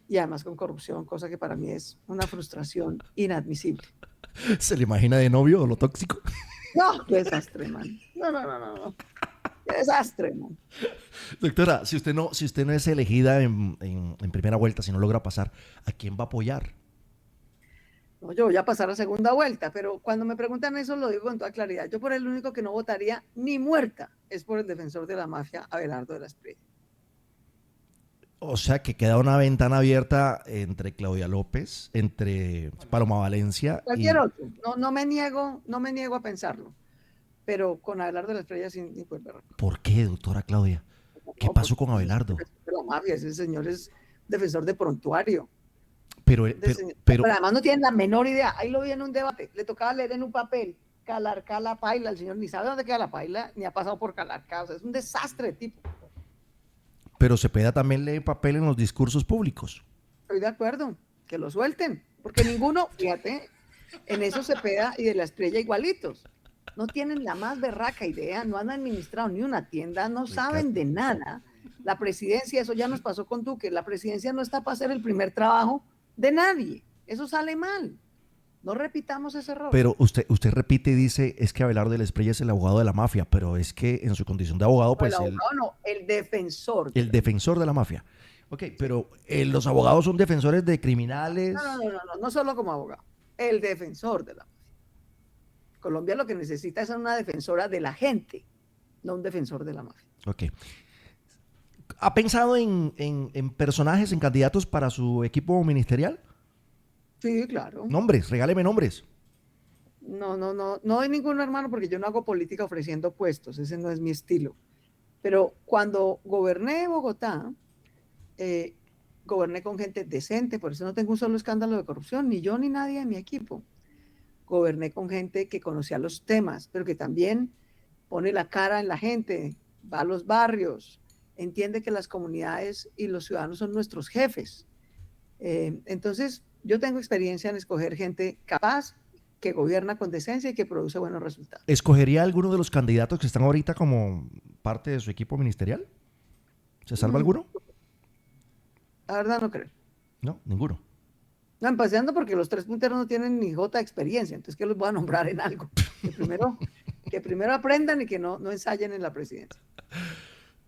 y además con corrupción, cosa que para mí es una frustración inadmisible. ¿Se le imagina de novio lo tóxico? No, qué desastre, man. No. Qué desastre, man. Doctora, si usted no es elegida en primera vuelta, si no logra pasar, ¿a quién va a apoyar? No, yo voy a pasar a segunda vuelta, pero cuando me preguntan eso lo digo con toda claridad. Yo por el único que no votaría ni muerta es por el defensor de la mafia, Abelardo de la Espriella. O sea que queda una ventana abierta entre Claudia López, entre Paloma Valencia y... Cualquier otro. No me niego a pensarlo, pero con Abelardo de la Espriella sin ni pues berraco. ¿Por qué, doctora Claudia? ¿Qué No, pasó porque con Abelardo? es de la mafia, ese señor es defensor de prontuario. Pero, Pero además no tienen la menor idea. Ahí lo vi en un debate. Le tocaba leer en un papel Calarcá la paila. El señor ni sabe dónde queda la paila, ni ha pasado por Calarcá. O sea, es un desastre de tipo. pero Cepeda también lee papel en los discursos públicos. Estoy de acuerdo. Que lo suelten. Porque ninguno, fíjate, en eso Cepeda y de la Estrella igualitos. No tienen la más berraca idea, no han administrado ni una tienda, no saben de nada. La presidencia, eso ya nos pasó con Duque, la presidencia no está para hacer el primer trabajo de nadie. Eso sale mal. No repitamos ese error. Pero usted repite y dice, es que Abelardo de la Espriella es el abogado de la mafia, pero es que en su condición de abogado, no, pues... el abogado no, el defensor. El defensor de la mafia. Ok, pero los abogados son defensores de criminales. No solo como abogado, el defensor de la mafia. Colombia lo que necesita es una defensora de la gente, no un defensor de la mafia. Ok. ¿Ha pensado en personajes, en candidatos para su equipo ministerial? Sí, claro. Nombres, regáleme nombres. No hay ninguno, hermano, porque yo no hago política ofreciendo puestos, ese no es mi estilo. Pero cuando goberné Bogotá, goberné con gente decente, por eso no tengo un solo escándalo de corrupción, ni yo ni nadie de mi equipo. Goberné con gente que conocía los temas, pero que también pone la cara en la gente, va a los barrios, entiende que las comunidades y los ciudadanos son nuestros jefes. Entonces, yo tengo experiencia en escoger gente capaz, que gobierna con decencia y que produce buenos resultados. ¿Escogería alguno de los candidatos que están ahorita como parte de su equipo ministerial? ¿Se salva alguno? La verdad no creo. No, ninguno. No, empezando porque los tres punteros no tienen ni jota de experiencia, entonces ¿qué los voy a nombrar en algo? Que primero aprendan y que no ensayen en la presidencia.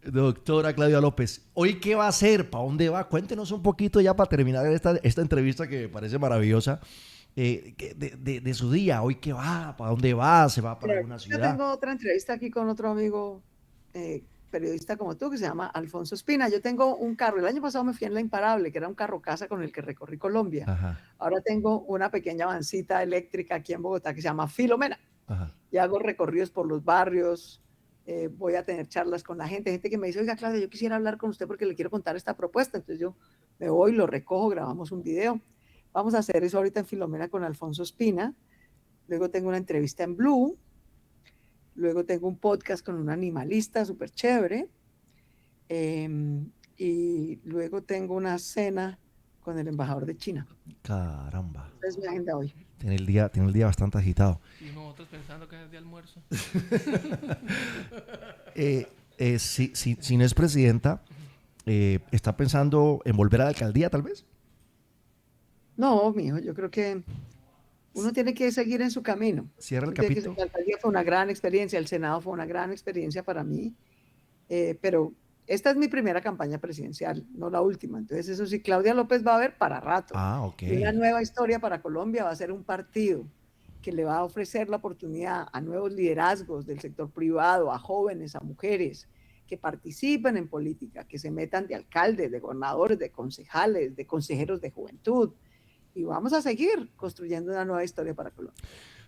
Doctora Claudia López, ¿hoy qué va a hacer? ¿Para dónde va? Cuéntenos un poquito ya para terminar esta entrevista que me parece maravillosa. De su día, ¿hoy qué va? ¿Para dónde va? ¿Se va para alguna ciudad? Yo tengo otra entrevista aquí con otro amigo periodista como tú que se llama Alfonso Espina. Yo tengo un carro, el año pasado me fui en La Imparable, que era un carro casa con el que recorrí Colombia. Ajá. Ahora tengo una pequeña vancita eléctrica aquí en Bogotá que se llama Filomena. Ajá. Y hago recorridos por los barrios, voy a tener charlas con la gente que me dice, oiga, Claudia, yo quisiera hablar con usted porque le quiero contar esta propuesta. Entonces yo me voy, lo recojo, grabamos un video. Vamos a hacer eso ahorita en Filomena con Alfonso Espina. Luego tengo una entrevista en Blue. Luego tengo un podcast con un animalista súper chévere. Y luego tengo una cena con el embajador de China. Caramba. Esa es mi agenda hoy. Tiene el día bastante agitado. Y nosotros pensando que es de almuerzo. Si no es presidenta, ¿está pensando en volver a la alcaldía tal vez? No, mijo, yo creo que uno tiene que seguir en su camino. Cierra el capítulo. La alcaldía fue una gran experiencia, el Senado fue una gran experiencia para mí, pero esta es mi primera campaña presidencial, no la última. Entonces, eso sí, Claudia López va a ver para rato. Ah, ok. Y una nueva historia para Colombia va a ser un partido que le va a ofrecer la oportunidad a nuevos liderazgos del sector privado, a jóvenes, a mujeres, que participen en política, que se metan de alcaldes, de gobernadores, de concejales, de consejeros de juventud. Y vamos a seguir construyendo una nueva historia para Colombia.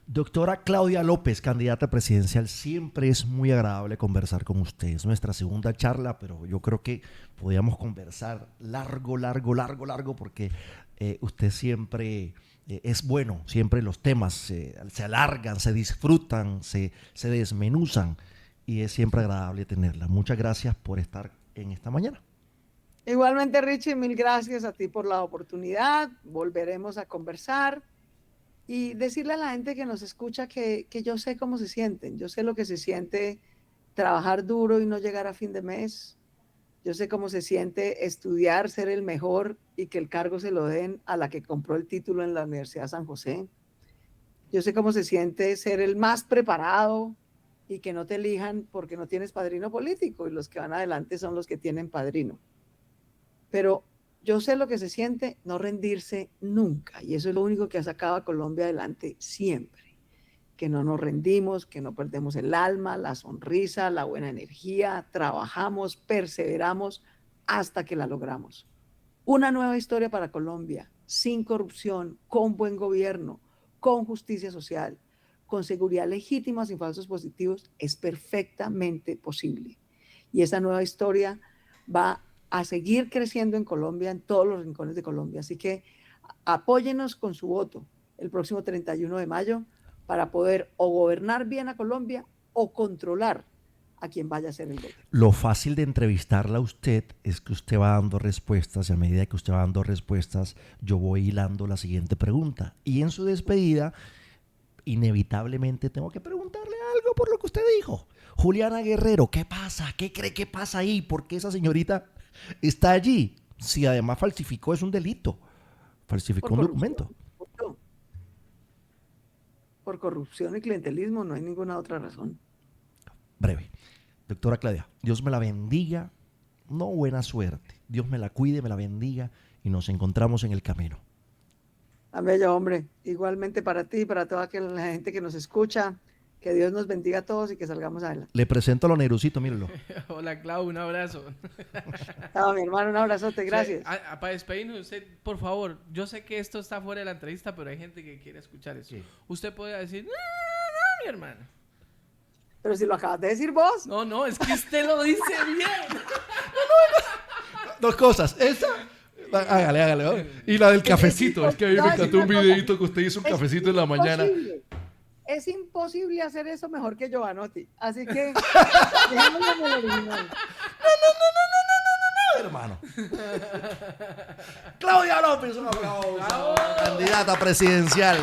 Doctora Claudia López, candidata presidencial, siempre es muy agradable conversar con usted. Es nuestra segunda charla, pero yo creo que podíamos conversar largo, porque usted siempre es bueno, siempre los temas se alargan, se disfrutan, se desmenuzan y es siempre agradable tenerla. Muchas gracias por estar en esta mañana. Igualmente, Richie, mil gracias a ti por la oportunidad. Volveremos a conversar. Y decirle a la gente que nos escucha que yo sé cómo se sienten, yo sé lo que se siente trabajar duro y no llegar a fin de mes, yo sé cómo se siente estudiar, ser el mejor y que el cargo se lo den a la que compró el título en la Universidad San José, yo sé cómo se siente ser el más preparado y que no te elijan porque no tienes padrino político y los que van adelante son los que tienen padrino, pero yo sé lo que se siente no rendirse nunca, y eso es lo único que ha sacado a Colombia adelante siempre, que no nos rendimos, que no perdemos el alma, la sonrisa, la buena energía, trabajamos, perseveramos hasta que la logramos. Una nueva historia para Colombia, sin corrupción, con buen gobierno, con justicia social, con seguridad legítima, sin falsos positivos, es perfectamente posible. Y esa nueva historia va a seguir creciendo en Colombia, en todos los rincones de Colombia. Así que apóyenos con su voto el próximo 31 de mayo para poder o gobernar bien a Colombia o controlar a quien vaya a ser el gobierno. Lo fácil de entrevistarla a usted es que usted va dando respuestas y a medida que usted va dando respuestas, yo voy hilando la siguiente pregunta. Y en su despedida, inevitablemente tengo que preguntarle algo por lo que usted dijo. Juliana Guerrero, ¿qué pasa? ¿Qué cree que pasa ahí? ¿Por qué esa señorita está allí? Si además falsificó, es un delito. Falsificó un documento. Por corrupción y clientelismo, no hay ninguna otra razón. Breve. Doctora Claudia, Dios me la bendiga. No, buena suerte. Dios me la cuide, me la bendiga y nos encontramos en el camino. Amén, hombre. Igualmente para ti y para toda la gente que nos escucha. Que Dios nos bendiga a todos y que salgamos adelante. Le presento a los Nerucito, mírenlo. Hola, Clau, un abrazo. Chao, mi hermano, un abrazote, gracias. Sí, para despedirnos, usted, por favor, yo sé que esto está fuera de la entrevista, pero hay gente que quiere escuchar eso. Sí. Usted puede decir, no, mi hermano. Pero si lo acabas de decir vos. No, es que usted lo dice bien. Dos cosas, esa... Hágale. Y la del cafecito, es que a mí me encantó un videito que usted hizo un cafecito en la mañana. Es imposible hacer eso mejor que Giovanotti. Así que dejémoslo en el original. No, hermano. Claudia López, un aplauso. Candidata presidencial.